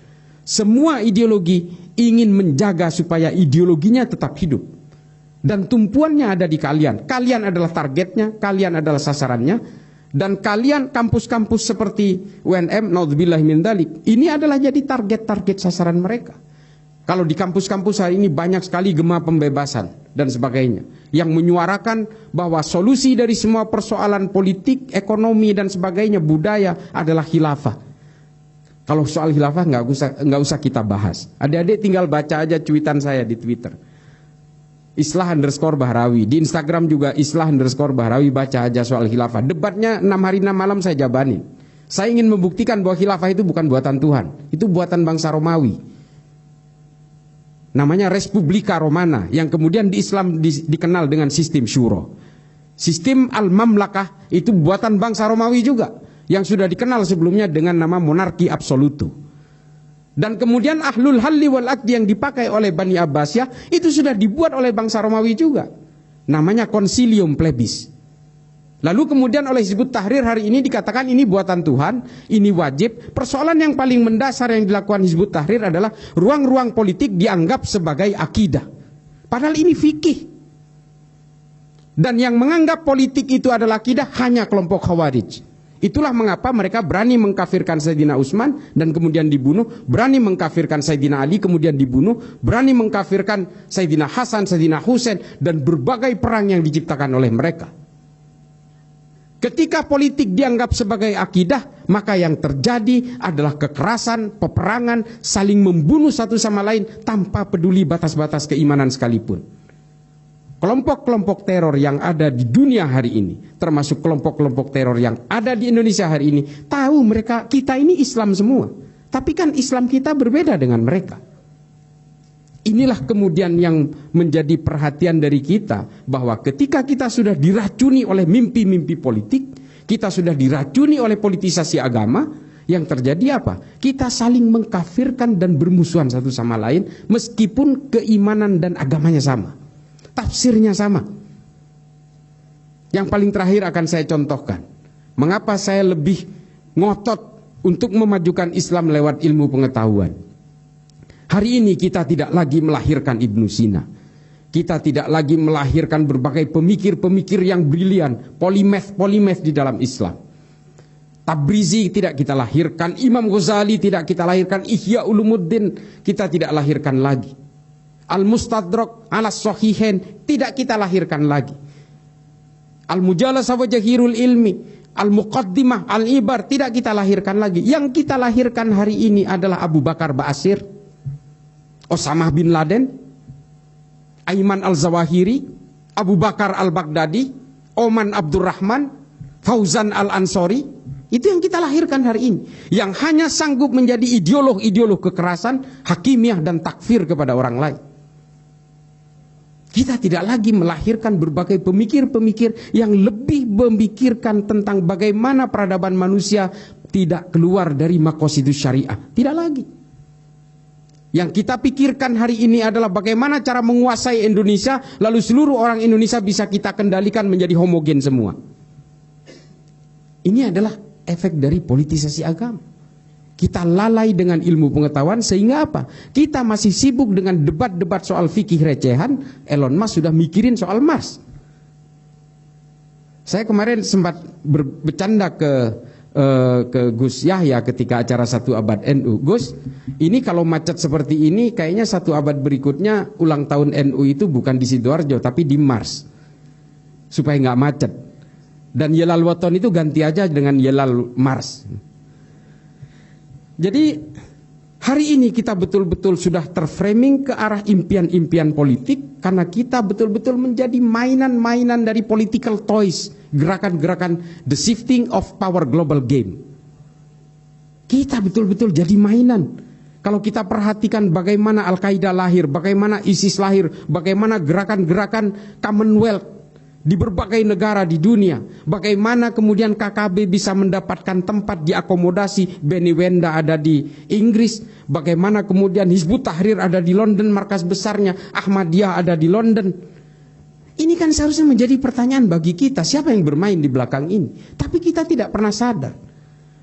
Semua ideologi ingin menjaga supaya ideologinya tetap hidup. Dan tumpuannya ada di kalian. Kalian adalah targetnya, kalian adalah sasarannya. Dan kalian kampus-kampus seperti UNM, naudzubillah min dzalik, ini adalah jadi target-target sasaran mereka. Kalau di kampus-kampus hari ini banyak sekali gema pembebasan dan sebagainya, yang menyuarakan bahwa solusi dari semua persoalan politik, ekonomi dan sebagainya, budaya adalah khilafah. Kalau soal khilafah nggak usah kita bahas. Adik-adik tinggal baca aja cuitan saya di Twitter. Islah_Bahrawi. Di Instagram juga Islah_Bahrawi, baca aja soal khilafah. Debatnya 6 hari 6 malam saya jabanin. Saya ingin membuktikan bahwa khilafah itu bukan buatan Tuhan. Itu buatan bangsa Romawi. Namanya Respublika Romana, yang kemudian di Islam dikenal dengan sistem syuro. Sistem Al-Mamlakah itu buatan bangsa Romawi juga, yang sudah dikenal sebelumnya dengan nama monarki absolutu. Dan kemudian ahlul halli wal aqdi yang dipakai oleh Bani Abbasiyah itu sudah dibuat oleh bangsa Romawi juga. Namanya Concilium Plebis. Lalu kemudian oleh Hizbut Tahrir hari ini dikatakan ini buatan Tuhan, ini wajib. Persoalan yang paling mendasar yang dilakukan Hizbut Tahrir adalah ruang-ruang politik dianggap sebagai akidah. Padahal ini fikih. Dan yang menganggap politik itu adalah akidah hanya kelompok Khawarij. Itulah mengapa mereka berani mengkafirkan Sayyidina Utsman dan kemudian dibunuh, berani mengkafirkan Sayyidina Ali kemudian dibunuh, berani mengkafirkan Sayyidina Hasan, Sayyidina Husain, dan berbagai perang yang diciptakan oleh mereka. Ketika politik dianggap sebagai akidah, maka yang terjadi adalah kekerasan, peperangan, saling membunuh satu sama lain tanpa peduli batas-batas keimanan sekalipun. Kelompok-kelompok teror yang ada di dunia hari ini, termasuk kelompok-kelompok teror yang ada di Indonesia hari ini, tahu mereka, kita ini Islam semua. Tapi kan Islam kita berbeda dengan mereka. Inilah kemudian yang menjadi perhatian dari kita, bahwa ketika kita sudah diracuni oleh mimpi-mimpi politik, kita sudah diracuni oleh politisasi agama, yang terjadi apa? Kita saling mengkafirkan dan bermusuhan satu sama lain, meskipun keimanan dan agamanya sama. Tafsirnya sama. Yang paling terakhir akan saya contohkan. Mengapa saya lebih ngotot untuk memajukan Islam lewat ilmu pengetahuan. Hari ini kita tidak lagi melahirkan Ibnu Sina. Kita tidak lagi melahirkan berbagai pemikir-pemikir yang brilian, polimath di dalam Islam. Tabrizi tidak kita lahirkan, Imam Ghazali tidak kita lahirkan, Ihya Ulumuddin kita tidak lahirkan lagi. Al-Mustadrak ala Sahihain tidak kita lahirkan lagi. Al-Mujalasah wa Jahirul Ilmi, Al-Muqaddimah, Al-Ibar tidak kita lahirkan lagi. Yang kita lahirkan hari ini adalah Abu Bakar Ba'asyir, Osama bin Laden, Aiman Al-Zawahiri, Abu Bakar Al-Baghdadi, Oman Abdurrahman, Fauzan Al-Ansori. Itu yang kita lahirkan hari ini, yang hanya sanggup menjadi ideolog kekerasan, hakimiyah dan takfir kepada orang lain. Kita tidak lagi melahirkan berbagai pemikir-pemikir yang lebih memikirkan tentang bagaimana peradaban manusia tidak keluar dari maqasidus syariah. Tidak lagi. Yang kita pikirkan hari ini adalah bagaimana cara menguasai Indonesia, lalu seluruh orang Indonesia bisa kita kendalikan menjadi homogen semua. Ini adalah efek dari politisasi agama. Kita lalai dengan ilmu pengetahuan sehingga apa? Kita masih sibuk dengan debat-debat soal fikih recehan. Elon Musk sudah mikirin soal Mars. Saya kemarin sempat bercanda ke Gus Yahya ketika acara 1 abad NU. Gus, ini kalau macet seperti ini kayaknya 1 abad berikutnya ulang tahun NU itu bukan di Sidoarjo tapi di Mars, supaya nggak macet. Dan Yelal Waton itu ganti aja dengan Yelal Mars. Jadi hari ini kita betul-betul sudah terframing ke arah impian-impian politik karena kita betul-betul menjadi mainan-mainan dari political toys, gerakan-gerakan the shifting of power global game. Kita betul-betul jadi mainan. Kalau kita perhatikan bagaimana Al-Qaeda lahir, bagaimana ISIS lahir, bagaimana gerakan-gerakan Commonwealth di berbagai negara di dunia, bagaimana kemudian KKB bisa mendapatkan tempat diakomodasi, Beni Wenda ada di Inggris, bagaimana kemudian Hizbut Tahrir ada di London, markas besarnya, Ahmadiyah ada di London. Ini kan seharusnya menjadi pertanyaan bagi kita, siapa yang bermain di belakang ini? Tapi kita tidak pernah sadar.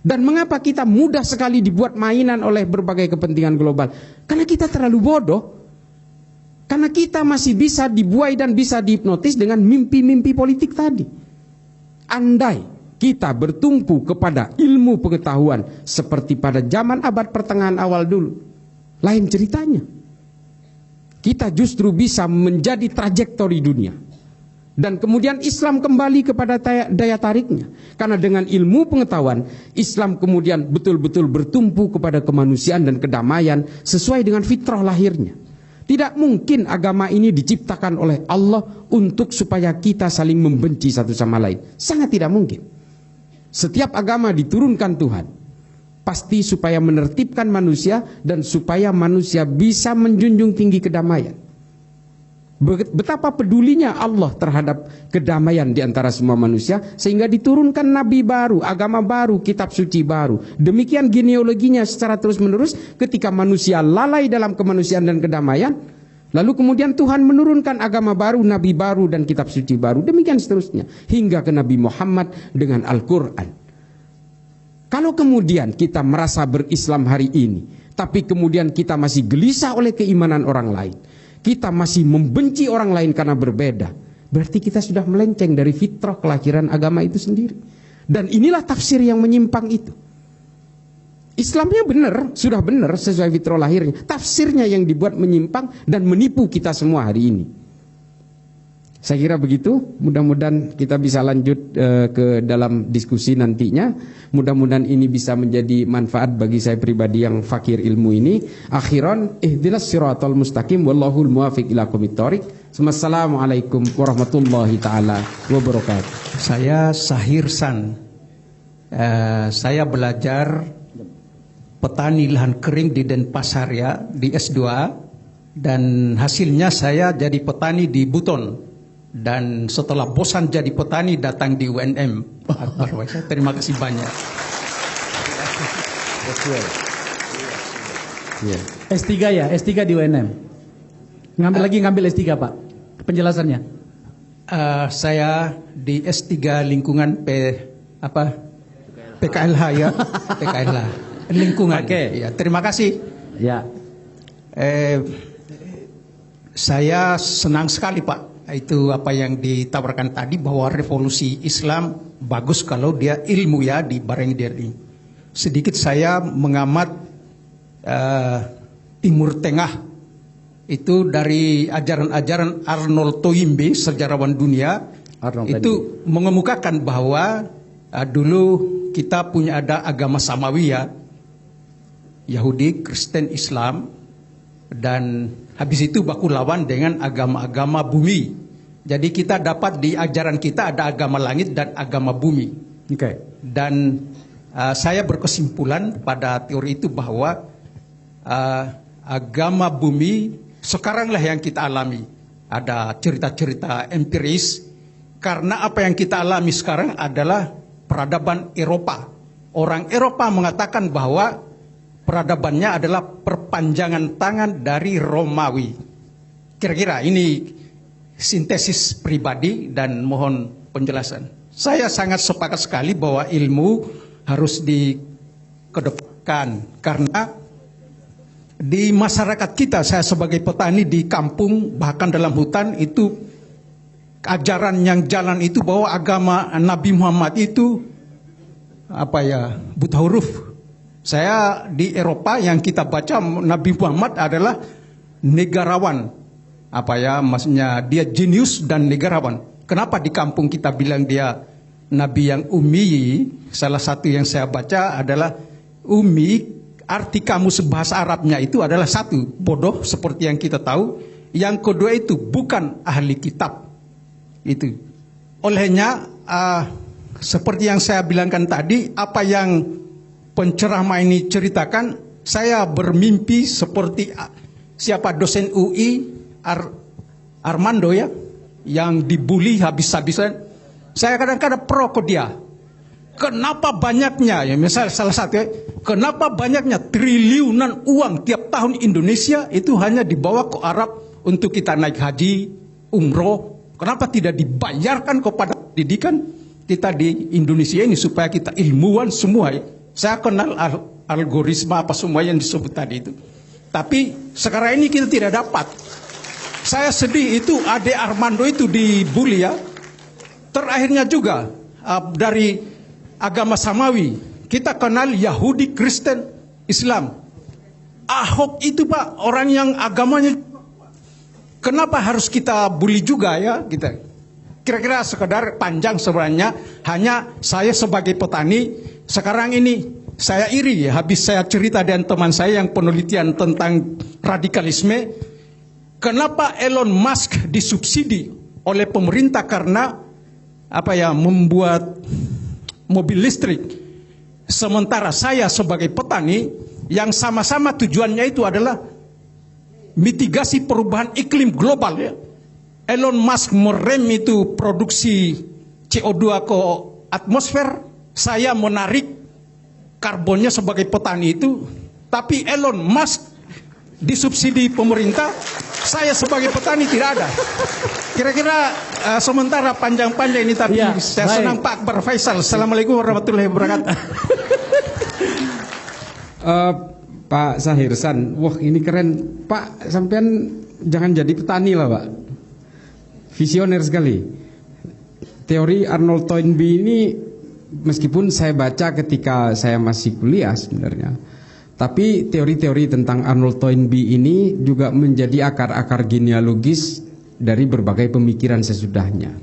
Dan mengapa kita mudah sekali dibuat mainan oleh berbagai kepentingan global? Karena kita terlalu bodoh. Karena kita masih bisa dibuai dan bisa dihipnotis dengan mimpi-mimpi politik tadi. Andai kita bertumpu kepada ilmu pengetahuan seperti pada zaman abad pertengahan awal dulu, lain ceritanya. Kita justru bisa menjadi trajektori dunia. Dan kemudian Islam kembali kepada daya tariknya. Karena dengan ilmu pengetahuan, Islam kemudian betul-betul bertumpu kepada kemanusiaan dan kedamaian sesuai dengan fitrah lahirnya. Tidak mungkin agama ini diciptakan oleh Allah untuk supaya kita saling membenci satu sama lain. Sangat tidak mungkin. Setiap agama diturunkan Tuhan pasti supaya menertibkan manusia dan supaya manusia bisa menjunjung tinggi kedamaian. Betapa pedulinya Allah terhadap kedamaian di antara semua manusia sehingga diturunkan nabi baru, agama baru, kitab suci baru. Demikian genealoginya secara terus-menerus ketika manusia lalai dalam kemanusiaan dan kedamaian, lalu kemudian Tuhan menurunkan agama baru, nabi baru dan kitab suci baru. Demikian seterusnya hingga ke Nabi Muhammad dengan Al-Qur'an. Kalau kemudian kita merasa berislam hari ini, tapi kemudian kita masih gelisah oleh keimanan orang lain, kita masih membenci orang lain karena berbeda, berarti kita sudah melenceng dari fitrah kelahiran agama itu sendiri. Dan inilah tafsir yang menyimpang itu. Islamnya benar, sudah benar sesuai fitrah lahirnya. Tafsirnya yang dibuat menyimpang dan menipu kita semua hari ini. Saya kira begitu. Mudah-mudahan kita bisa lanjut ke dalam diskusi nantinya. Mudah-mudahan ini bisa menjadi manfaat bagi saya pribadi yang fakir ilmu ini. Akhiran, ihdinas siratal mustaqim wallahul muwafiq ila aqwamit thoriq. Assalamualaikum warahmatullahi taala wabarakatuh. Saya Sahir San. Saya belajar petani lahan kering di Denpasar ya, di S2, dan hasilnya saya jadi petani di Buton. Dan setelah bosan jadi petani datang di UNM. Terima kasih banyak. S3 ya, S3 di UNM. Ngambil S3 Pak. Penjelasannya. Saya di S3 lingkungan PKLH ya, PKLH lingkungan. Oke. Ya, terima kasih. Ya. Saya senang sekali Pak. Itu apa yang ditawarkan tadi bahwa revolusi Islam bagus kalau dia ilmu ya dibarengi dari. Sedikit saya mengamat Timur Tengah itu dari ajaran-ajaran Arnold Toynbee, sejarawan dunia. Itu mengemukakan bahwa dulu kita punya ada agama Samawiyah, Yahudi, Kristen, Islam, dan habis itu baku lawan dengan agama-agama bumi. Jadi kita dapat di ajaran kita ada agama langit dan agama bumi. Oke. Dan saya berkesimpulan pada teori itu bahwa agama bumi sekaranglah yang kita alami. Ada cerita-cerita empiris. Karena apa yang kita alami sekarang adalah peradaban Eropa. Orang Eropa mengatakan bahwa peradabannya adalah perpanjangan tangan dari Romawi. Kira-kira ini sintesis pribadi dan mohon penjelasan. Saya sangat sepakat sekali bahwa ilmu harus dikedepankan karena di masyarakat kita, saya sebagai petani di kampung bahkan dalam hutan itu ajaran yang jalan itu bahwa agama Nabi Muhammad itu buta huruf. Saya di Eropa yang kita baca Nabi Muhammad adalah negarawan. Maksudnya dia jenius dan negarawan. Kenapa di kampung kita bilang dia Nabi yang ummi? Salah satu yang saya baca adalah ummi, arti kamus bahasa Arabnya itu adalah satu, bodoh seperti yang kita tahu. Yang kedua itu bukan ahli kitab. Itu. Olehnya seperti yang saya bilangkan tadi, apa yang penceramah ini ceritakan, saya bermimpi seperti siapa dosen UI Armando ya, yang dibully habis-habisan. Saya kadang-kadang pro ke dia. Kenapa banyaknya ya, misalnya salah satu ya, kenapa banyaknya triliunan uang tiap tahun Indonesia itu hanya dibawa ke Arab untuk kita naik haji, umroh. Kenapa tidak dibayarkan kepada pendidikan kita di Indonesia ini supaya kita ilmuwan semua ya. Saya kenal algoritma apa semua yang disebut tadi itu. Tapi sekarang ini kita tidak dapat. Saya sedih itu Ade Armando itu dibully ya. Terakhirnya juga dari agama Samawi. Kita kenal Yahudi, Kristen, Islam. Ahok itu Pak orang yang agamanya. Kenapa harus kita bully juga ya kita? Kira-kira sekedar panjang sebenarnya. Hanya saya sebagai petani sekarang ini saya iri ya, habis saya cerita dengan teman saya yang penelitian tentang radikalisme. Kenapa Elon Musk disubsidi oleh pemerintah karena membuat mobil listrik. Sementara saya sebagai petani yang sama-sama tujuannya itu adalah mitigasi perubahan iklim global ya. Elon Musk merem itu produksi CO2 ke atmosfer. Saya menarik karbonnya sebagai petani itu, tapi Elon Musk disubsidi pemerintah, saya sebagai petani tidak ada. Kira-kira sementara panjang-panjang ini, tapi ya, saya senang Pak Akbar Faisal. Assalamualaikum warahmatullahi wabarakatuh. Pak Sahirsan, wah ini keren. Pak, sampean jangan jadi petani lah Pak. Visioner sekali. Teori Arnold Toynbee ini meskipun saya baca ketika saya masih kuliah sebenarnya, tapi teori-teori tentang Arnold Toynbee ini juga menjadi akar-akar genealogis dari berbagai pemikiran sesudahnya.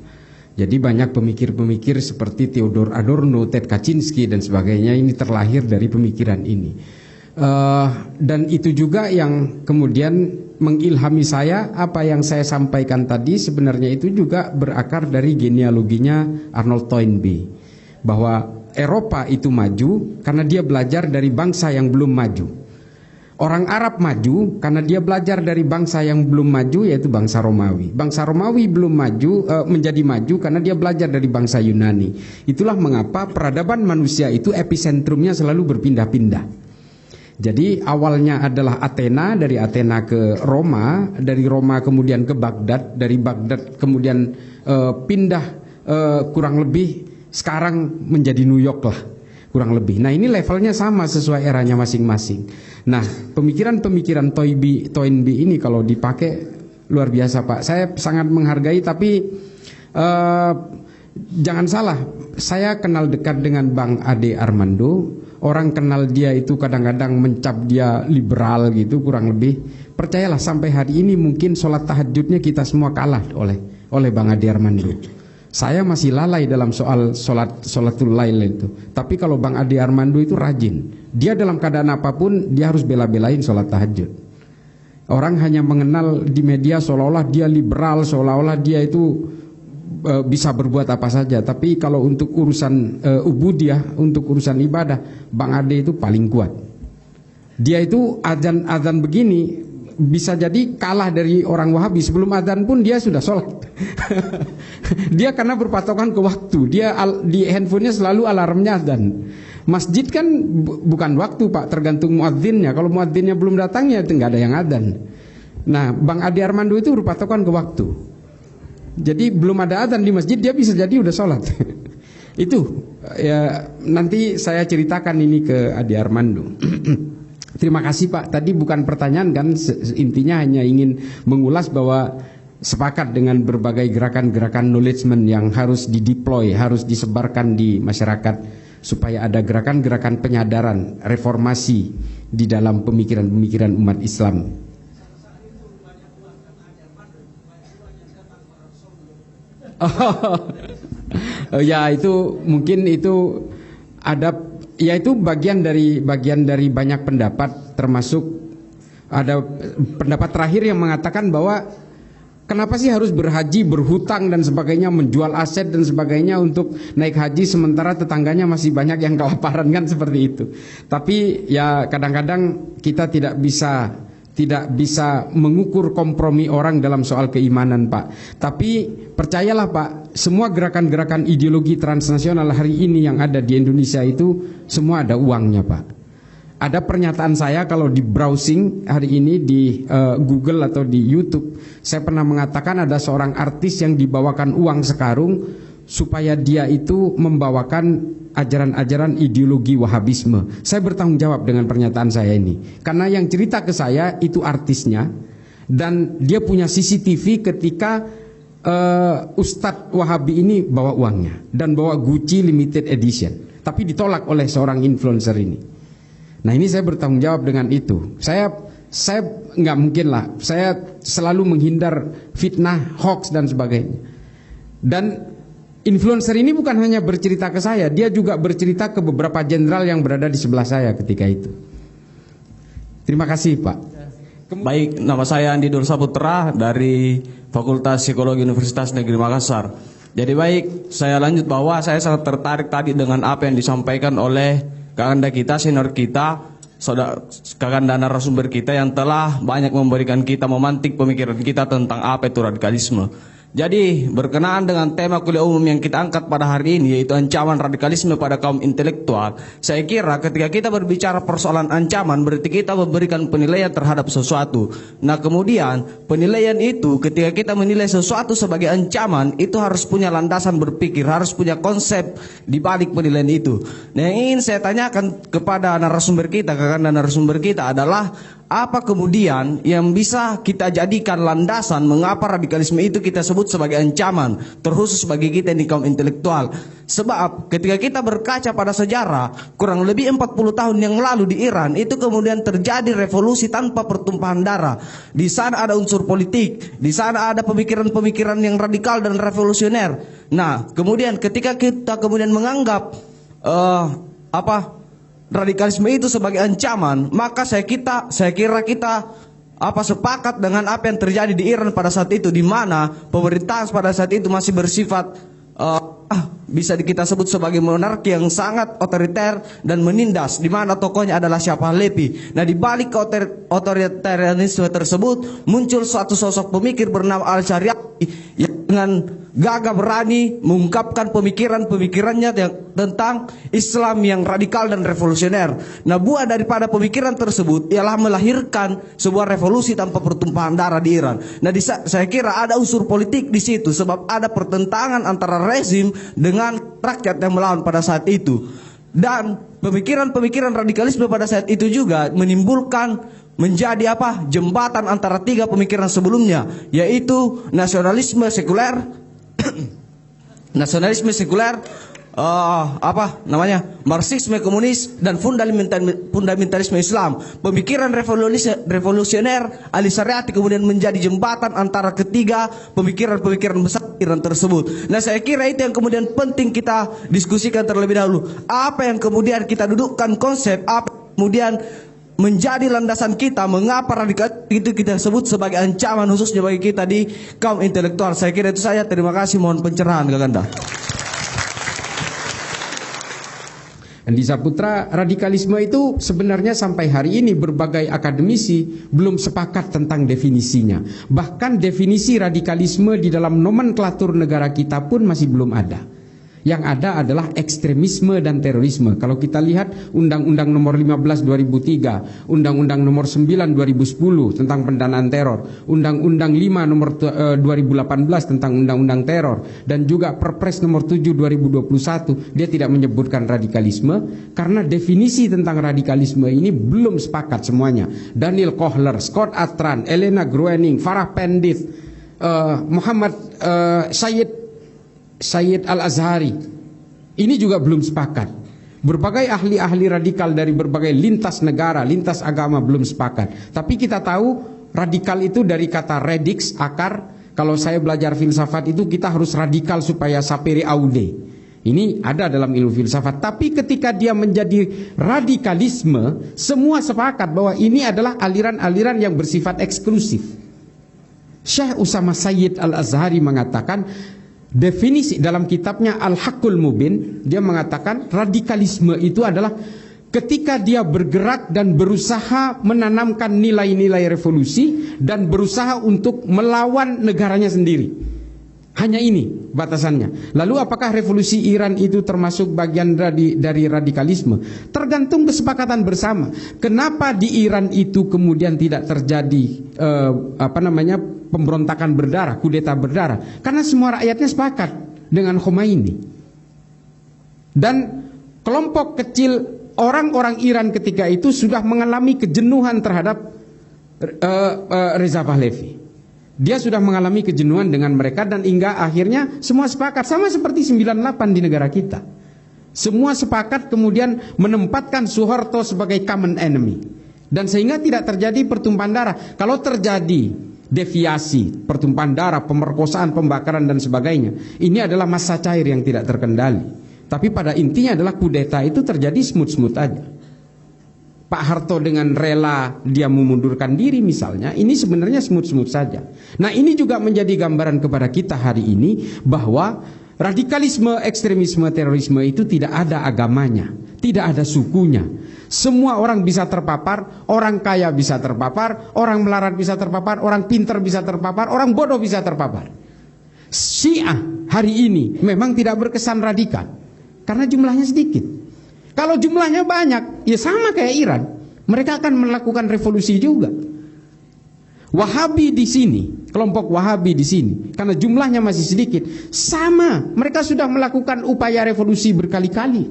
Jadi banyak pemikir-pemikir seperti Theodor Adorno, Ted Kaczynski dan sebagainya ini terlahir dari pemikiran ini. Dan itu juga yang kemudian mengilhami saya. Apa yang saya sampaikan tadi sebenarnya itu juga berakar dari genealoginya Arnold Toynbee. Bahwa Eropa itu maju karena dia belajar dari bangsa yang belum maju. Orang Arab maju karena dia belajar dari bangsa yang belum maju, yaitu bangsa Romawi. Bangsa Romawi belum maju menjadi maju karena dia belajar dari bangsa Yunani. Itulah mengapa peradaban manusia itu episentrumnya selalu berpindah-pindah. Jadi awalnya adalah Athena, dari Athena ke Roma, dari Roma kemudian ke Baghdad, dari Baghdad kemudian pindah kurang lebih sekarang menjadi New York lah kurang lebih. Nah ini levelnya sama sesuai eranya masing-masing. Nah pemikiran-pemikiran Toynbee ini kalau dipakai luar biasa Pak. Saya sangat menghargai, tapi jangan salah, saya kenal dekat dengan Bang Ade Armando. Orang kenal dia itu kadang-kadang mencap dia liberal gitu kurang lebih. Percayalah sampai hari ini mungkin sholat tahajudnya kita semua kalah oleh Bang Ade Armando. Saya masih lalai dalam soal sholatul lail itu. Tapi kalau Bang Ade Armando itu rajin. Dia dalam keadaan apapun dia harus bela-belain sholat tahajud. Orang hanya mengenal di media seolah-olah dia liberal, seolah-olah dia itu bisa berbuat apa saja. Tapi kalau untuk urusan ubudiyah, untuk urusan ibadah, Bang Ade itu paling kuat. Dia itu azan begini bisa jadi kalah dari orang Wahabi. Sebelum azan pun dia sudah sholat. Dia karena berpatokan ke waktu. Dia di handphonenya selalu alarmnya azan. Masjid kan bukan waktu Pak, tergantung muadzinnya. Kalau muadzinnya belum datang ya nggak ada yang adzan. Nah, Bang Adi Armando itu berpatokan ke waktu. Jadi belum ada adzan di masjid dia bisa jadi udah sholat. Itu ya, nanti saya ceritakan ini ke Adi Armando. Terima kasih Pak. Tadi bukan pertanyaan kan, intinya hanya ingin mengulas bahwa sepakat dengan berbagai gerakan-gerakan knowledgement yang harus dideploy, harus disebarkan di masyarakat supaya ada gerakan-gerakan penyadaran, reformasi di dalam pemikiran-pemikiran umat Islam. Oh, ya itu mungkin itu ada, ya itu bagian dari banyak pendapat, termasuk ada pendapat terakhir yang mengatakan bahwa kenapa sih harus berhaji, berhutang dan sebagainya, menjual aset dan sebagainya untuk naik haji sementara tetangganya masih banyak yang kelaparan, kan seperti itu. Tapi ya kadang-kadang kita tidak bisa mengukur kompromi orang dalam soal keimanan Pak. Tapi percayalah Pak, semua gerakan-gerakan ideologi transnasional hari ini yang ada di Indonesia itu semua ada uangnya Pak. Ada pernyataan saya kalau di browsing hari ini di Google atau di YouTube, saya pernah mengatakan ada seorang artis yang dibawakan uang sekarung supaya dia itu membawakan ajaran-ajaran ideologi Wahabisme. Saya bertanggung jawab dengan pernyataan saya ini, karena yang cerita ke saya itu artisnya, dan dia punya CCTV ketika Ustadz Wahabi ini bawa uangnya dan bawa Gucci limited edition, tapi ditolak oleh seorang influencer ini. Nah ini saya bertanggung jawab dengan itu. Saya nggak mungkin lah, saya selalu menghindar fitnah, hoax dan sebagainya. Dan influencer ini bukan hanya bercerita ke saya, dia juga bercerita ke beberapa jenderal yang berada di sebelah saya ketika itu. Terima kasih Pak. Baik, nama saya Andi Nur Saputra dari Fakultas Psikologi Universitas Negeri Makassar. Jadi baik, saya lanjut bahwa saya sangat tertarik tadi dengan apa yang disampaikan oleh kakanda kita, senior kita, saudara kakanda narasumber kita yang telah banyak memberikan kita, memantik pemikiran kita tentang apa itu radikalisme. Jadi berkenaan dengan tema kuliah umum yang kita angkat pada hari ini, yaitu ancaman radikalisme pada kaum intelektual, saya kira ketika kita berbicara persoalan ancaman berarti kita memberikan penilaian terhadap sesuatu. Nah kemudian penilaian itu, ketika kita menilai sesuatu sebagai ancaman, itu harus punya landasan berpikir, harus punya konsep di balik penilaian itu. Nah yang ingin saya tanyakan kepada narasumber kita, kakanda narasumber kita adalah, apa kemudian yang bisa kita jadikan landasan mengapa radikalisme itu kita sebut sebagai ancaman, terkhusus bagi kita di kaum intelektual? Sebab ketika kita berkaca pada sejarah, kurang lebih 40 tahun yang lalu di Iran, itu kemudian terjadi revolusi tanpa pertumpahan darah. Di sana ada unsur politik, di sana ada pemikiran-pemikiran yang radikal dan revolusioner. Nah, kemudian ketika kita kemudian menganggap radikalisme itu sebagai ancaman, maka saya kira kita sepakat dengan apa yang terjadi di Iran pada saat itu, di mana pemerintahan pada saat itu masih bersifat bisa kita sebut sebagai monarki yang sangat otoriter dan menindas, di mana tokohnya adalah Shah Pahlavi. Nah, di balik otoritarianisme tersebut muncul suatu sosok pemikir bernama Al-Syariati yang dengan gagah berani mengungkapkan pemikirannya tentang Islam yang radikal dan revolusioner. Nah, buah daripada pemikiran tersebut ialah melahirkan sebuah revolusi tanpa pertumpahan darah di Iran. Nah, saya kira ada unsur politik di situ, sebab ada pertentangan antara rezim dengan rakyat yang melawan pada saat itu. Dan pemikiran-pemikiran radikalisme pada saat itu juga menimbulkan menjadi jembatan antara tiga pemikiran sebelumnya, yaitu nasionalisme sekuler, Marxisme komunis, dan fundamentalisme Islam. Pemikiran revolusioner Al-Syariati kemudian menjadi jembatan antara ketiga pemikiran-pemikiran besar Iran tersebut. Nah, saya kira itu yang kemudian penting kita diskusikan terlebih dahulu. Apa yang kemudian kita dudukkan konsep, apa kemudian menjadi landasan kita mengapa radikal itu kita sebut sebagai ancaman, khususnya bagi kita di kaum intelektual. Saya kira itu saja. Terima kasih, mohon pencerahan kakanda. Andi Saputra, radikalisme itu sebenarnya sampai hari ini berbagai akademisi belum sepakat tentang definisinya. Bahkan definisi radikalisme di dalam nomenklatur negara kita pun masih belum ada. Yang ada adalah ekstremisme dan terorisme. Kalau kita lihat Undang-Undang Nomor 15 2003, Undang-Undang Nomor 9 2010 tentang pendanaan teror, Undang-Undang 5 Nomor 2018 tentang Undang-Undang Teror, dan juga Perpres Nomor 7 2021, dia tidak menyebutkan radikalisme karena definisi tentang radikalisme ini belum sepakat semuanya. Daniel Kohler, Scott Atran, Elena Groening, Farah Pendit, Muhammad Sayyid Al-Azhari, ini juga belum sepakat. Berbagai ahli-ahli radikal dari berbagai lintas negara, lintas agama belum sepakat. Tapi kita tahu radikal itu dari kata radix, akar. Kalau saya belajar filsafat itu kita harus radikal supaya sapere aude. Ini ada dalam ilmu filsafat. Tapi ketika dia menjadi radikalisme, semua sepakat bahwa ini adalah aliran-aliran yang bersifat eksklusif. Syekh Usama Sayyid Al-Azhari mengatakan, definisi dalam kitabnya Al-Haqqul Mubin, dia mengatakan radikalisme itu adalah ketika dia bergerak dan berusaha menanamkan nilai-nilai revolusi dan berusaha untuk melawan negaranya sendiri. Hanya ini batasannya. Lalu apakah revolusi Iran itu termasuk bagian dari radikalisme? Tergantung kesepakatan bersama. Kenapa di Iran itu kemudian tidak terjadi pemberontakan berdarah, kudeta berdarah? Karena semua rakyatnya sepakat dengan Khomeini. Dan kelompok kecil orang-orang Iran ketika itu sudah mengalami kejenuhan terhadap Reza Pahlavi. Dia sudah mengalami kejenuhan dengan mereka dan hingga akhirnya semua sepakat, sama seperti 98 di negara kita. Semua sepakat kemudian menempatkan Soeharto sebagai common enemy. Dan sehingga tidak terjadi pertumpahan darah. Kalau terjadi deviasi, pertumpahan darah, pemerkosaan, pembakaran dan sebagainya, ini adalah massa cair yang tidak terkendali. Tapi pada intinya adalah kudeta itu terjadi smooth-smooth aja. Pak Harto dengan rela dia memundurkan diri misalnya, ini sebenarnya smooth-smooth saja. Nah, ini juga menjadi gambaran kepada kita hari ini bahwa radikalisme, ekstremisme, terorisme itu tidak ada agamanya, tidak ada sukunya. Semua orang bisa terpapar, orang kaya bisa terpapar, orang melarat bisa terpapar, orang pintar bisa terpapar, orang bodoh bisa terpapar. Syiah hari ini memang tidak berkesan radikal karena jumlahnya sedikit. Kalau jumlahnya banyak, ya sama kayak Iran, mereka akan melakukan revolusi juga. Wahabi di sini, kelompok Wahabi di sini, karena jumlahnya masih sedikit, sama, mereka sudah melakukan upaya revolusi berkali-kali,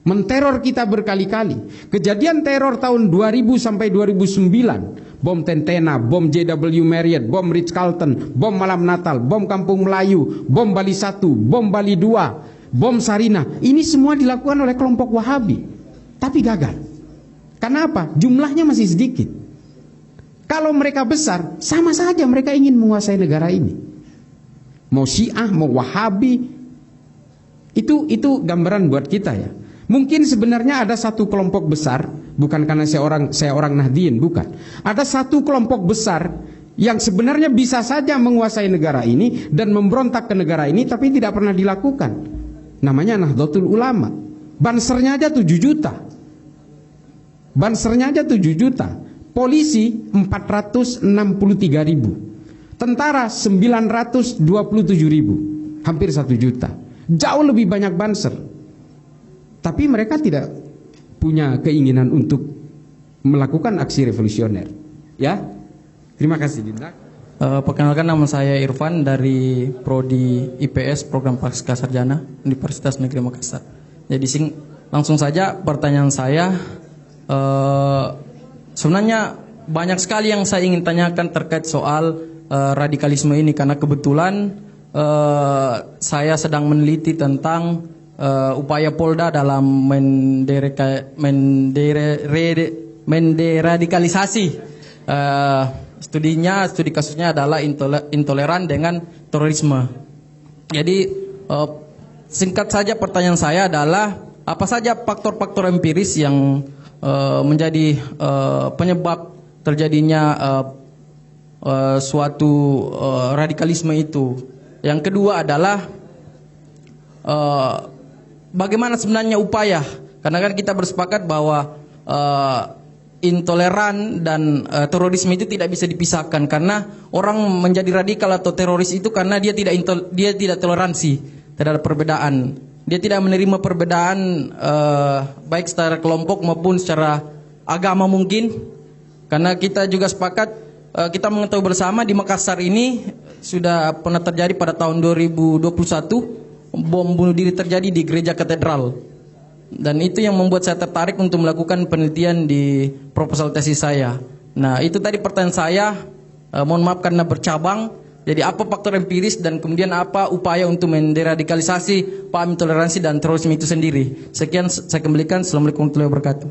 menteror kita berkali-kali. Kejadian teror tahun 2000 sampai 2009, bom Tentena, bom JW Marriott, bom Ritz-Carlton, bom Malam Natal, bom Kampung Melayu, bom Bali 1, bom Bali 2, bom Sarinah, ini semua dilakukan oleh kelompok Wahabi, tapi gagal. Karena apa? Jumlahnya masih sedikit. Kalau mereka besar, sama saja mereka ingin menguasai negara ini. Mau Syiah, mau Wahabi, itu gambaran buat kita ya. Mungkin sebenarnya ada satu kelompok besar, bukan karena saya orang Nahdien, bukan. Ada satu kelompok besar yang sebenarnya bisa saja menguasai negara ini dan memberontak ke negara ini, tapi tidak pernah dilakukan. Namanya Nahdlatul Ulama. Bansernya aja 7 juta. Bansernya aja 7 juta. Polisi 463 ribu. Tentara 927 ribu. Hampir 1 juta. Jauh lebih banyak banser. Tapi mereka tidak punya keinginan untuk melakukan aksi revolusioner. Ya. Terima kasih Dinda. Perkenalkan, nama saya Irfan dari Prodi IPS Program Pasca Sarjana Universitas Negeri Makassar. Jadi langsung saja pertanyaan saya. Sebenarnya banyak sekali yang saya ingin tanyakan terkait soal radikalisme ini, karena kebetulan saya sedang meneliti tentang upaya Polda dalam menderadikalisasi. Studi kasusnya adalah intoleran dengan terorisme. Jadi singkat saja pertanyaan saya adalah apa saja faktor-faktor empiris yang menjadi penyebab terjadinya suatu radikalisme itu. Yang kedua adalah bagaimana sebenarnya upaya, karena kan kita bersepakat bahwa intoleran dan terorisme itu tidak bisa dipisahkan, karena orang menjadi radikal atau teroris itu karena dia tidak toleransi terhadap perbedaan. dia tidak menerima perbedaan baik secara kelompok maupun secara agama mungkin. Karena kita juga sepakat, kita mengetahui bersama di Makassar ini sudah pernah terjadi pada tahun 2021 bom bunuh diri terjadi di gereja katedral. Dan itu yang membuat saya tertarik untuk melakukan penelitian di proposal tesis saya. Nah, itu tadi pertanyaan saya. Mohon maaf karena bercabang. Jadi apa faktor empiris dan kemudian apa upaya untuk menderadikalisasi paham intoleransi dan terorisme itu sendiri. Sekian saya kembalikan. Assalamualaikum warahmatullahi wabarakatuh.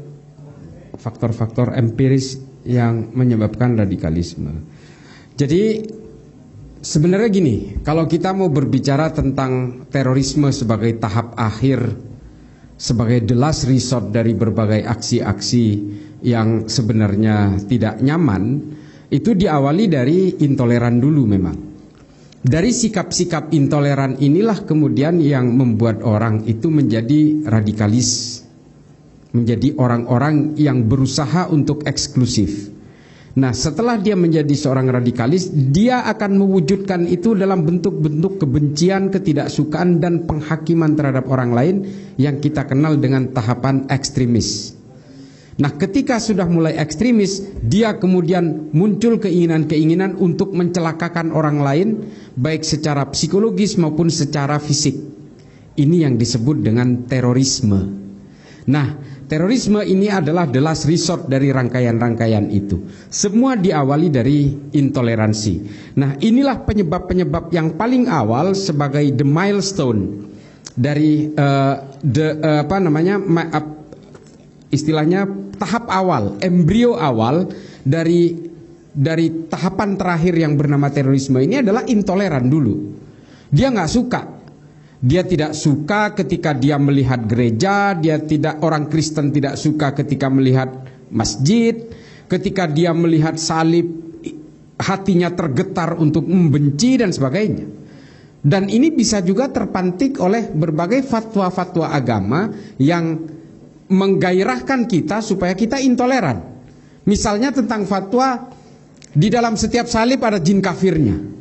Faktor-faktor empiris yang menyebabkan radikalisme. Jadi sebenarnya gini, kalau kita mau berbicara tentang terorisme sebagai tahap akhir, sebagai the last resort dari berbagai aksi-aksi yang sebenarnya tidak nyaman, itu diawali dari intoleran dulu memang. Dari sikap-sikap intoleran inilah kemudian yang membuat orang itu menjadi radikalis, menjadi orang-orang yang berusaha untuk eksklusif. Nah, setelah dia menjadi seorang radikalis, dia akan mewujudkan itu dalam bentuk-bentuk kebencian, ketidaksukaan, dan penghakiman terhadap orang lain yang kita kenal dengan tahapan ekstremis. Nah, ketika sudah mulai ekstremis, dia kemudian muncul keinginan-keinginan untuk mencelakakan orang lain, baik secara psikologis maupun secara fisik. Ini yang disebut dengan terorisme. Nah, terorisme ini adalah the last resort dari rangkaian-rangkaian itu. Semua diawali dari intoleransi. Nah, inilah penyebab-penyebab yang paling awal sebagai the milestone dari istilahnya tahap awal, embrio awal dari tahapan terakhir yang bernama terorisme ini adalah intoleran dulu. Dia nggak suka. Dia tidak suka ketika dia melihat gereja, orang Kristen tidak suka ketika melihat masjid, ketika dia melihat salib, hatinya tergetar untuk membenci dan sebagainya. Dan ini bisa juga terpantik oleh berbagai fatwa-fatwa agama yang menggairahkan kita supaya kita intoleran. Misalnya tentang fatwa di dalam setiap salib ada jin kafirnya.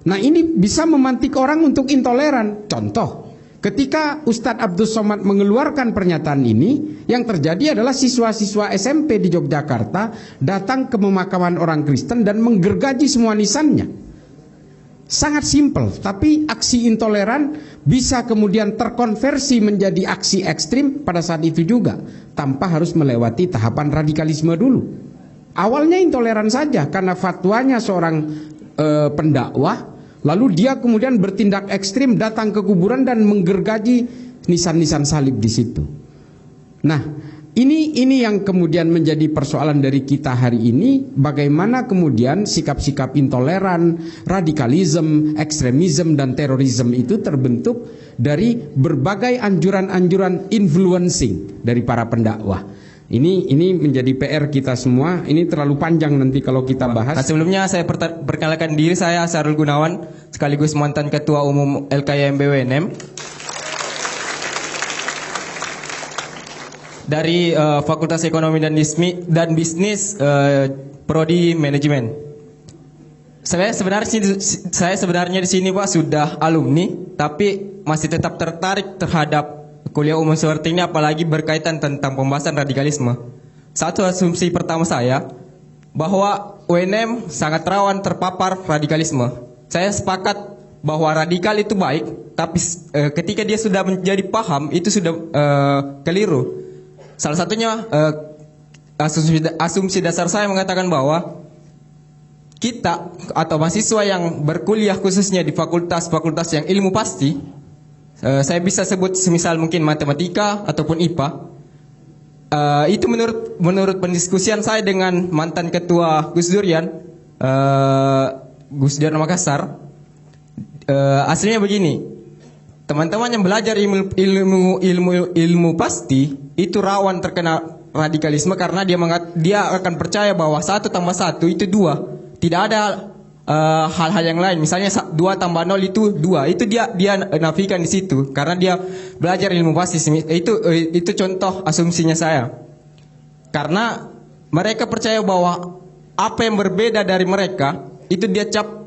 Nah, ini bisa memantik orang untuk intoleran. Contoh, ketika Ustadz Abdul Somad mengeluarkan pernyataan ini, yang terjadi adalah siswa-siswa SMP di Yogyakarta datang ke pemakaman orang Kristen dan menggergaji semua nisannya. Sangat simpel, tapi aksi intoleran bisa kemudian terkonversi menjadi aksi ekstrim pada saat itu juga, tanpa harus melewati tahapan radikalisme dulu. Awalnya intoleran saja karena fatwanya seorang pendakwah, lalu dia kemudian bertindak ekstrim, datang ke kuburan dan menggergaji nisan-nisan salib di situ. Nah, ini yang kemudian menjadi persoalan dari kita hari ini, bagaimana kemudian sikap-sikap intoleran, radikalisme, ekstremisme dan terorisme itu terbentuk dari berbagai anjuran-anjuran influencing dari para pendakwah. Ini menjadi PR kita semua. Ini terlalu panjang nanti kalau kita bahas. Nah, sebelumnya saya perkenalkan diri, saya Sarul Gunawan, sekaligus mantan Ketua Umum LKYMB UNM. Dari Fakultas Ekonomi dan Bisnis, Prodi Manajemen. Saya sebenarnya di sini Pak sudah alumni, tapi masih tetap tertarik terhadap kuliah umum seperti ini, apalagi berkaitan tentang pembahasan radikalisme. Satu asumsi pertama saya, bahwa UNM sangat rawan terpapar radikalisme. Saya sepakat bahwa radikal itu baik, tapi ketika dia sudah menjadi paham, itu sudah keliru. Salah satunya asumsi dasar saya mengatakan bahwa kita atau mahasiswa yang berkuliah khususnya di fakultas-fakultas yang ilmu pasti, saya bisa sebut semisal mungkin matematika ataupun IPA, itu menurut pendiskusian saya dengan mantan ketua Gus Durian Makassar, aslinya begini, teman-teman yang belajar ilmu pasti itu rawan terkena radikalisme karena dia akan percaya bahwa 1 tambah 1 itu 2, tidak ada hal-hal yang lain. Misalnya 2 tambah 0 itu 2. Itu dia nafikan di situ karena dia belajar ilmu pasti. Itu contoh asumsinya saya. Karena mereka percaya bahwa apa yang berbeda dari mereka itu dia cap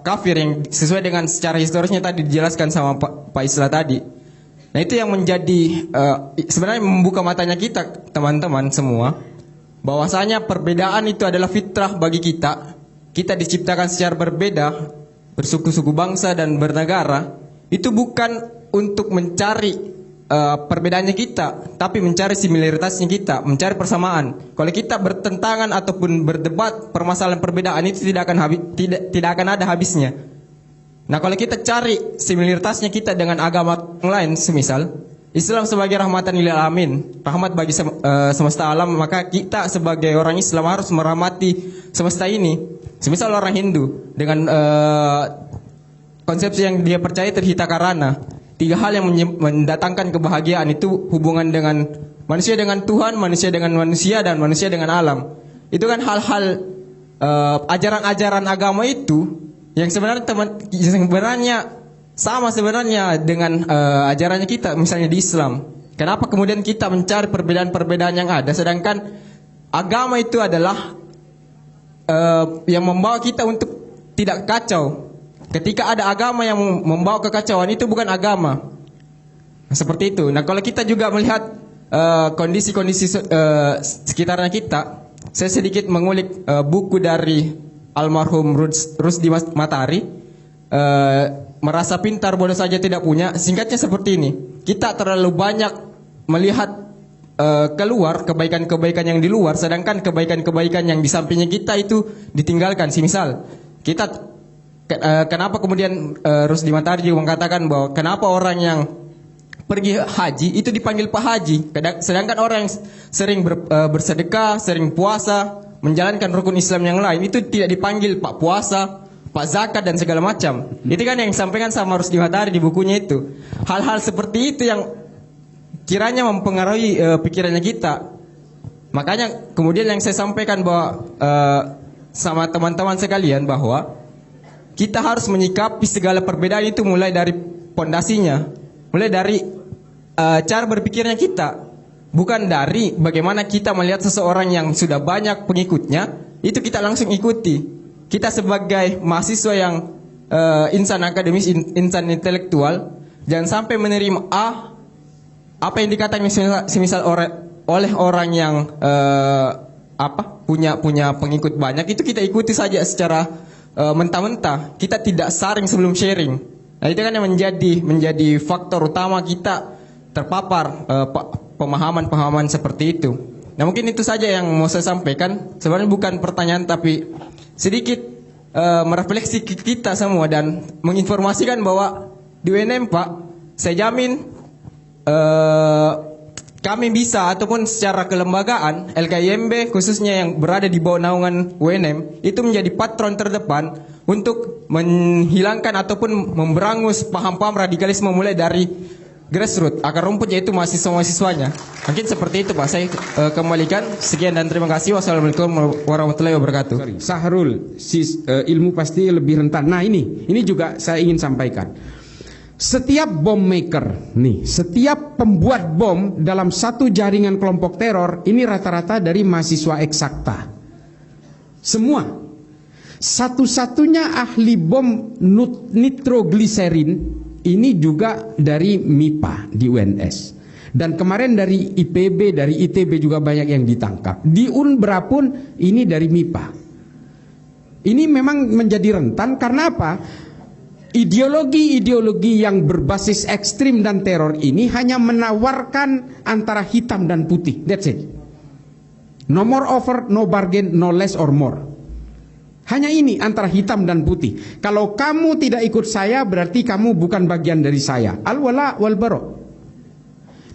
kafir yang sesuai dengan secara historisnya tadi dijelaskan sama Pak Isla tadi. Nah itu yang menjadi sebenarnya membuka matanya kita teman-teman semua, bahwasanya perbedaan itu adalah fitrah bagi kita. Kita diciptakan secara berbeda, bersuku-suku bangsa dan bernegara. Itu bukan untuk mencari perbedaannya kita, tapi mencari similaritasnya kita, mencari persamaan. Kalau kita bertentangan ataupun berdebat permasalahan perbedaan itu tidak akan ada habisnya. Nah kalau kita cari similaritasnya kita dengan agama lain, semisal Islam sebagai rahmatan lil alamin, rahmat bagi semesta alam, maka kita sebagai orang Islam harus merahmati semesta ini. Semisal orang Hindu dengan konsepsi yang dia percaya terhita karana, 3 hal yang mendatangkan kebahagiaan itu hubungan dengan manusia dengan Tuhan, manusia dengan manusia, dan manusia dengan alam. Itu kan hal-hal ajaran-ajaran agama itu yang sebenarnya sama sebenarnya dengan ajarannya kita, misalnya di Islam. Kenapa kemudian kita mencari perbedaan-perbedaan yang ada, sedangkan agama itu adalah yang membawa kita untuk tidak kacau. Ketika ada agama yang membawa kekacauan, itu bukan agama. Seperti itu. Nah kalau kita juga melihat kondisi-kondisi sekitarnya kita, saya sedikit mengulik buku dari almarhum Rusdi Matahari, merasa pintar bodoh saja tidak punya. Singkatnya seperti ini, kita terlalu banyak melihat keluar kebaikan-kebaikan yang di luar, sedangkan kebaikan-kebaikan yang di sampingnya kita itu ditinggalkan. Misal kita kenapa kemudian Rusdi Matahari juga mengatakan bahwa kenapa orang yang pergi haji itu dipanggil Pak Haji, sedangkan orang yang sering bersedekah, sering puasa, menjalankan rukun Islam yang lain itu tidak dipanggil Pak Puasa, Pak Zakat dan segala macam. Itu kan yang disampaikan sama Rusdi Matahari di bukunya itu. Hal-hal seperti itu yang kiranya mempengaruhi pikirannya kita. Makanya kemudian yang saya sampaikan bahwa sama teman-teman sekalian, bahwa kita harus menyikapi segala perbedaan itu mulai dari pondasinya, mulai dari cara berpikirnya kita. Bukan dari bagaimana kita melihat seseorang yang sudah banyak pengikutnya, itu kita langsung ikuti. Kita sebagai mahasiswa yang insan akademis, insan intelektual, jangan sampai menerima apa yang dikatakan semisal oleh orang yang punya pengikut banyak, itu kita ikuti saja secara mentah-mentah. Kita tidak saring sebelum sharing. Nah itu kan yang menjadi faktor utama kita terpapar pemahaman-pemahaman seperti itu. Nah mungkin itu saja yang mau saya sampaikan. Sebenarnya bukan pertanyaan, tapi sedikit merefleksi kita semua dan menginformasikan bahwa di UNM Pak, saya jamin kami bisa, ataupun secara kelembagaan LKIMB khususnya yang berada di bawah naungan UNM itu menjadi patron terdepan untuk menghilangkan ataupun memberangus paham-paham radikalisme mulai dari grassroots, akar rumput, yaitu mahasiswa-mahasiswanya. Mungkin seperti itu Pak, saya kembalikan. Sekian dan terima kasih. Wassalamualaikum warahmatullahi wabarakatuh. Sahrul, ilmu pasti lebih rentan. Nah ini juga saya ingin sampaikan. Setiap bom maker, setiap pembuat bom dalam satu jaringan kelompok teror, ini rata-rata dari mahasiswa eksakta. Semua. Satu-satunya ahli bom nitrogliserin ini juga dari MIPA di UNS. Dan kemarin dari IPB, dari ITB juga banyak yang ditangkap. Di Unbra pun ini dari MIPA. Ini memang menjadi rentan karena apa? Ideologi-ideologi yang berbasis ekstrim dan teror ini hanya menawarkan antara hitam dan putih. That's it. No more offer, no bargain, no less or more. Hanya ini, antara hitam dan putih. Kalau kamu tidak ikut saya, berarti kamu bukan bagian dari saya. Al-wala wal-bara'.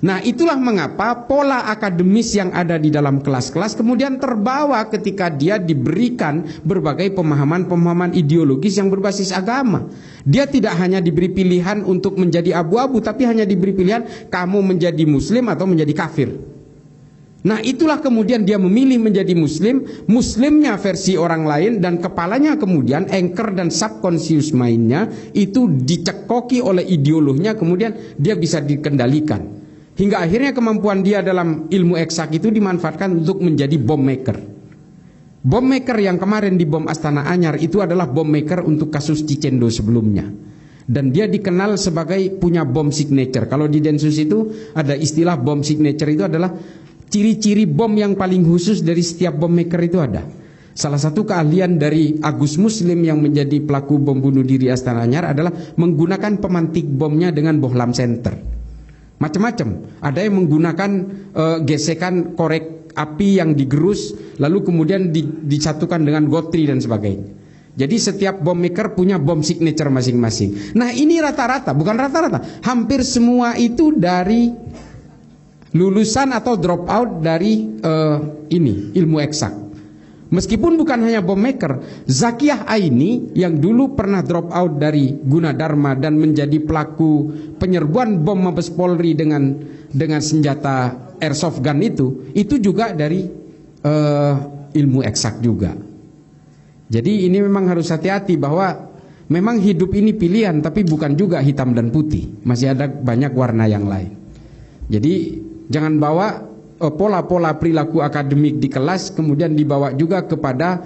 Nah itulah mengapa pola akademis yang ada di dalam kelas-kelas kemudian terbawa ketika dia diberikan berbagai pemahaman-pemahaman ideologis yang berbasis agama. Dia tidak hanya diberi pilihan untuk menjadi abu-abu, tapi hanya diberi pilihan kamu menjadi muslim atau menjadi kafir. Nah itulah kemudian dia memilih menjadi muslim, muslimnya versi orang lain, dan kepalanya kemudian anchor dan subconscious mindnya itu dicekoki oleh ideologinya, kemudian dia bisa dikendalikan. Hingga akhirnya kemampuan dia dalam ilmu eksak itu dimanfaatkan untuk menjadi bom maker. Bom maker yang kemarin dibom Astana Anyar itu adalah bom maker untuk kasus Cicendo sebelumnya. Dan dia dikenal sebagai punya bom signature. Kalau di Densus itu ada istilah bom signature, itu adalah ciri-ciri bom yang paling khusus dari setiap bom maker itu ada. Salah satu keahlian dari Agus Muslim yang menjadi pelaku bom bunuh diri Astana Anyar adalah menggunakan pemantik bomnya dengan bohlam center. Macam-macam. Ada yang menggunakan gesekan korek api yang digerus lalu kemudian disatukan dengan gotri dan sebagainya. Jadi setiap bom maker punya bom signature masing-masing. Nah, ini rata-rata, bukan rata-rata, hampir semua itu dari lulusan atau drop out dari ini ilmu eksak. Meskipun bukan hanya bom maker, Zakiyah Aini yang dulu pernah drop out dari Gunadarma dan menjadi pelaku penyerbuan bom Mabes Polri dengan senjata airsoft gun itu juga dari ilmu eksak juga. Jadi ini memang harus hati-hati bahwa memang hidup ini pilihan, tapi bukan juga hitam dan putih, masih ada banyak warna yang lain. Jadi jangan bawa pola-pola perilaku akademik di kelas kemudian dibawa juga kepada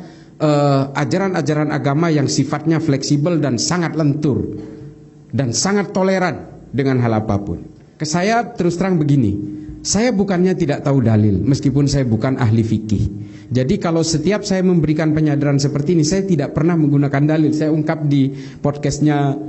ajaran-ajaran agama yang sifatnya fleksibel dan sangat lentur dan sangat toleran dengan hal apapun. Saya terus terang begini, saya bukannya tidak tahu dalil meskipun saya bukan ahli fikih. Jadi kalau setiap saya memberikan penyadaran seperti ini, saya tidak pernah menggunakan dalil. Saya ungkap di podcastnya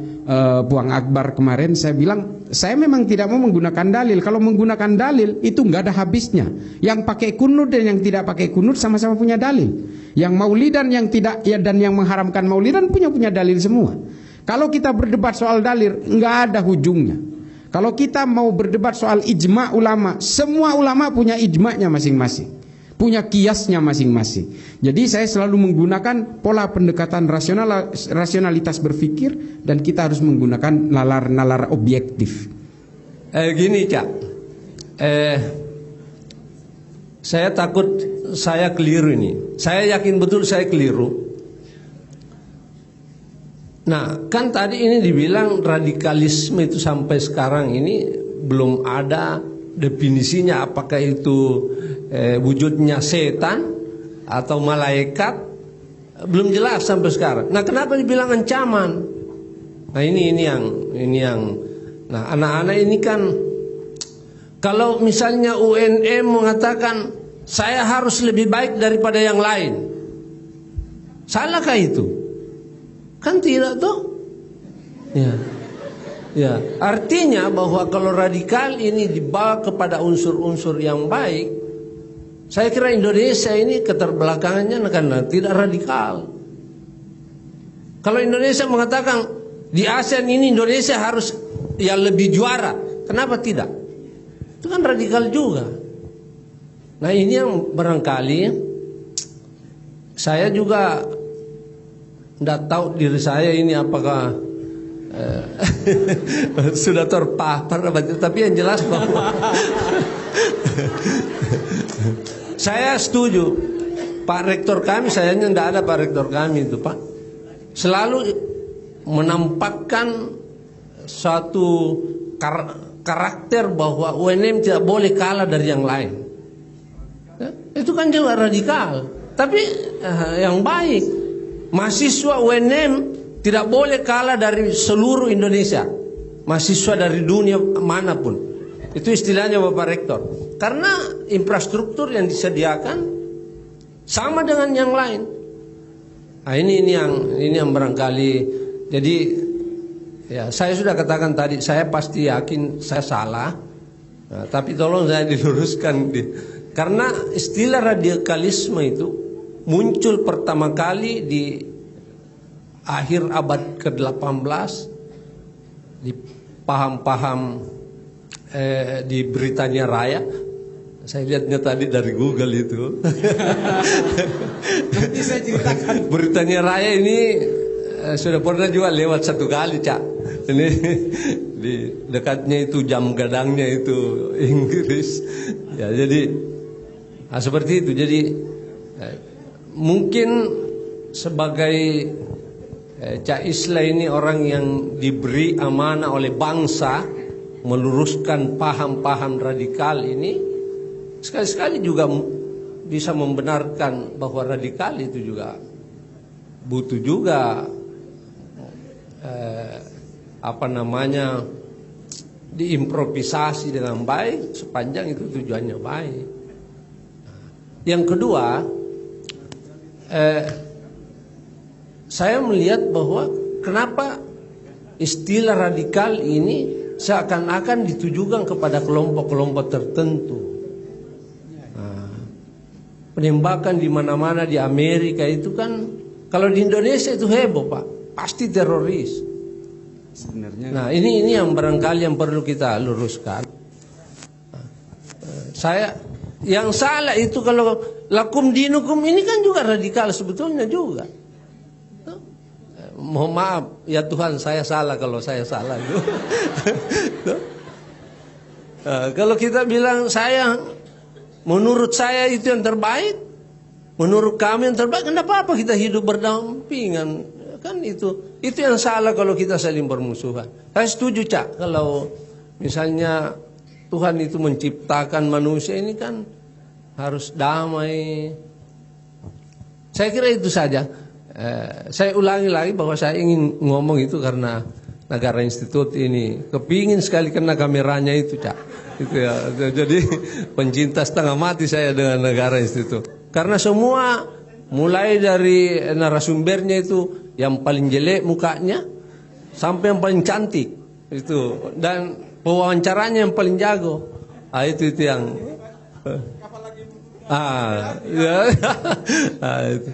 Puang Akbar kemarin, saya bilang saya memang tidak mau menggunakan dalil. Kalau menggunakan dalil itu nggak ada habisnya. Yang pakai kunut dan yang tidak pakai kunut sama-sama punya dalil. Yang maulidan yang tidak ya dan yang mengharamkan maulidan punya dalil semua. Kalau kita berdebat soal dalil nggak ada ujungnya. Kalau kita mau berdebat soal ijma ulama, semua ulama punya ijma'nya masing-masing, punya kiasnya masing-masing. Jadi saya selalu menggunakan pola pendekatan rasionalitas berpikir, dan kita harus menggunakan nalar-nalar objektif. Gini Cak, saya takut saya keliru ini. Saya yakin betul saya keliru. Nah, kan tadi ini dibilang radikalisme itu sampai sekarang ini belum ada definisinya, apakah itu wujudnya setan atau malaikat, belum jelas sampai sekarang. Nah, kenapa dibilang ancaman? Nah, ini yang nah, anak-anak ini kan kalau misalnya UNM mengatakan saya harus lebih baik daripada yang lain, salahkah itu? Kan tidak toh? Ya, artinya bahwa kalau radikal ini dibawa kepada unsur-unsur yang baik, saya kira Indonesia ini keterbelakangannya karena tidak radikal. Kalau Indonesia mengatakan di ASEAN ini Indonesia harus yang lebih juara, kenapa tidak? Itu kan radikal juga. Nah, ini yang barangkali saya juga tidak tahu diri saya ini apakah sudah terpapar, tapi yang jelas bahwa saya setuju. Pak Rektor kami, sayangnya tidak ada Pak Rektor kami itu Pak, selalu menampakkan suatu karakter bahwa UNM tidak boleh kalah dari yang lain. Itu kan juga radikal, tapi yang baik. Mahasiswa UNM tidak boleh kalah dari seluruh Indonesia, mahasiswa dari dunia manapun. Itu istilahnya Bapak Rektor. Karena infrastruktur yang disediakan sama dengan yang lain. Nah, ini yang barangkali. Jadi ya, saya sudah katakan tadi, saya pasti yakin saya salah. Nah, tapi tolong saya diluruskan. Karena istilah radikalisme itu muncul pertama kali di akhir abad ke-18 di paham-paham di Britania Raya. Saya lihatnya tadi dari Google itu. Nanti saya ceritakan. Britania Raya ini sudah pernah juga lewat satu kali, Cak. Ini di dekatnya itu jam gadangnya itu Inggris. Ya, jadi seperti itu. Jadi mungkin sebagai Cak Isla ini orang yang diberi amanah oleh bangsa meluruskan paham-paham radikal ini, sekali-sekali juga bisa membenarkan bahwa radikal itu juga butuh juga diimprovisasi dengan baik sepanjang itu tujuannya baik. Yang kedua, saya melihat bahwa kenapa istilah radikal ini seakan-akan ditujukan kepada kelompok-kelompok tertentu. Penembakan di mana-mana di Amerika itu kan, kalau di Indonesia itu heboh Pak, pasti teroris. Sebenarnya. Nah ini yang barangkali yang perlu kita luruskan. Yang salah itu kalau lakum dinukum ini kan juga radikal sebetulnya juga. Mohon maaf ya Tuhan, saya salah kalau saya salah. Kalau kita bilang menurut saya itu yang terbaik, menurut kami yang terbaik, kenapa apa kita hidup berdampingan? Kan itu yang salah kalau kita saling bermusuhan. Saya setuju Cak, kalau misalnya Tuhan itu menciptakan manusia ini kan harus damai. Saya kira itu saja. Saya ulangi lagi bahwa saya ingin ngomong itu karena Negara Institut ini kepingin sekali kena kameranya itu Cak. Itu ya. Jadi pencinta setengah mati saya dengan Negara Institut. Karena semua mulai dari narasumbernya itu yang paling jelek mukanya sampai yang paling cantik itu, dan pewawancaranya yang paling jago. Itu yang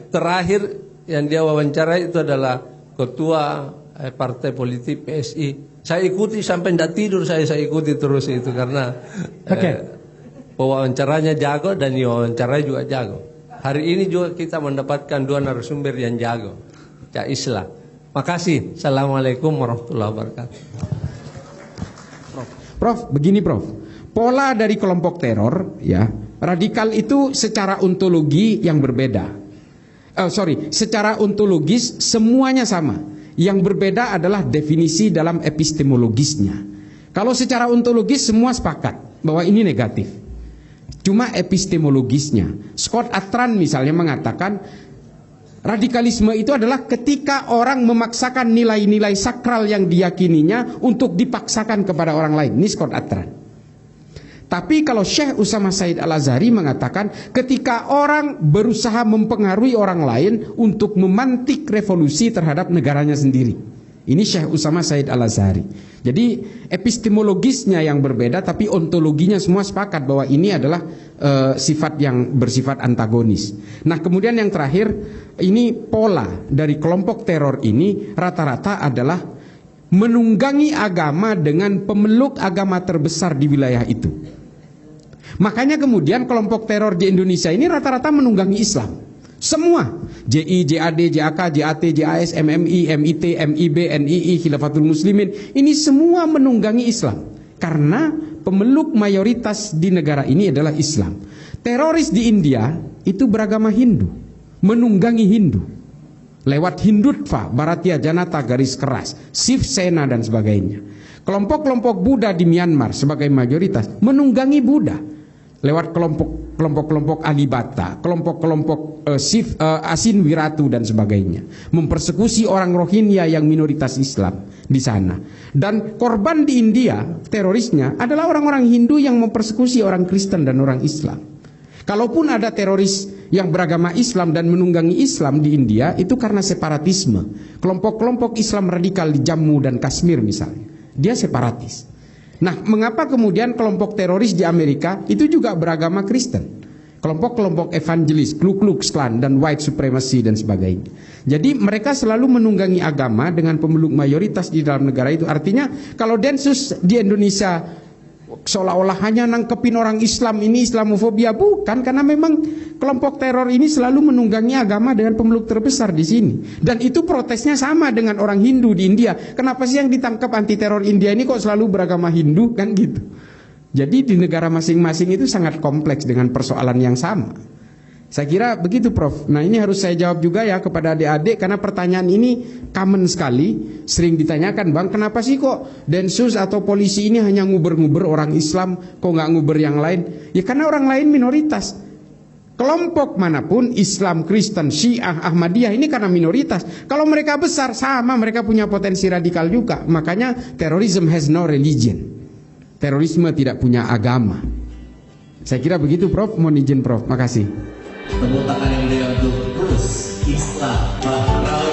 terakhir yang dia wawancara itu adalah ketua partai politik PSI. Saya ikuti sampai tidak tidur, saya ikuti terus itu karena pewawancaranya jago dan wawancaranya juga jago. Hari ini juga kita mendapatkan dua narasumber yang jago, Cak Islah. Makasih. Assalamualaikum warahmatullahi wabarakatuh. Prof, begini Prof. Pola dari kelompok teror, ya, radikal itu secara ontologi yang berbeda. Secara ontologis semuanya sama. Yang berbeda adalah definisi dalam epistemologisnya. Kalau secara ontologis semua sepakat bahwa ini negatif. Cuma epistemologisnya. Scott Atran misalnya mengatakan radikalisme itu adalah ketika orang memaksakan nilai-nilai sakral yang diyakininya untuk dipaksakan kepada orang lain. Ini Scott Atran. Tapi kalau Syekh Usama Said Al-Azhari mengatakan ketika orang berusaha mempengaruhi orang lain untuk memantik revolusi terhadap negaranya sendiri. Ini Syekh Usama Said Al-Azhari. Jadi epistemologisnya yang berbeda, tapi ontologinya semua sepakat bahwa ini adalah sifat yang bersifat antagonis. Nah kemudian yang terakhir, ini pola dari kelompok teror ini rata-rata adalah menunggangi agama dengan pemeluk agama terbesar di wilayah itu. Makanya kemudian kelompok teror di Indonesia ini rata-rata menunggangi Islam. Semua, JI, JAD, JAK, JAT, JAS, MMI, MIT, MIB, NII, Khilafatul Muslimin, ini semua menunggangi Islam. Karena pemeluk mayoritas di negara ini adalah Islam. Teroris di India itu beragama Hindu, menunggangi Hindu. Lewat Hindutva, Bharatiya Janata garis keras, Shiv Sena dan sebagainya. Kelompok-kelompok Buddha di Myanmar sebagai mayoritas menunggangi Buddha. Lewat kelompok-kelompok Alibata, kelompok-kelompok Asin Wiratu dan sebagainya, mempersekusi orang Rohingya yang minoritas Islam di sana. Dan korban di India terorisnya adalah orang-orang Hindu yang mempersekusi orang Kristen dan orang Islam. Kalaupun ada teroris yang beragama Islam dan menunggangi Islam di India, itu karena separatisme. Kelompok-kelompok Islam radikal di Jammu dan Kashmir misalnya, dia separatis. Nah, mengapa kemudian kelompok teroris di Amerika itu juga beragama Kristen? Kelompok-kelompok evangelis, Ku Klux Klan dan white supremacy dan sebagainya. Jadi mereka selalu menunggangi agama dengan pemeluk mayoritas di dalam negara itu. Artinya kalau Densus di Indonesia seolah-olah hanya nangkepin orang Islam, ini Islamofobia, bukan, karena memang kelompok teror ini selalu menunggangi agama dengan pemeluk terbesar di sini. Dan itu protesnya sama dengan orang Hindu di India. Kenapa sih yang ditangkap anti teror India ini kok selalu beragama Hindu, kan gitu. Jadi di negara masing-masing itu sangat kompleks dengan persoalan yang sama. Saya kira begitu Prof. Nah ini harus saya jawab juga ya kepada adik-adik, karena pertanyaan ini common sekali, sering ditanyakan, Bang, kenapa sih kok Densus atau polisi ini hanya nguber-nguber orang Islam, kok nggak nguber yang lain? Ya karena orang lain minoritas. Kelompok manapun, Islam, Kristen, Syiah, Ahmadiyah, ini karena minoritas. Kalau mereka besar, sama, mereka punya potensi radikal juga. Makanya terrorism has no religion. Terorisme tidak punya agama. Saya kira begitu, Prof. Mohon izin, Prof. Makasih. Tepuk tangan yang meriah untuk Gus Islah Bahrawi.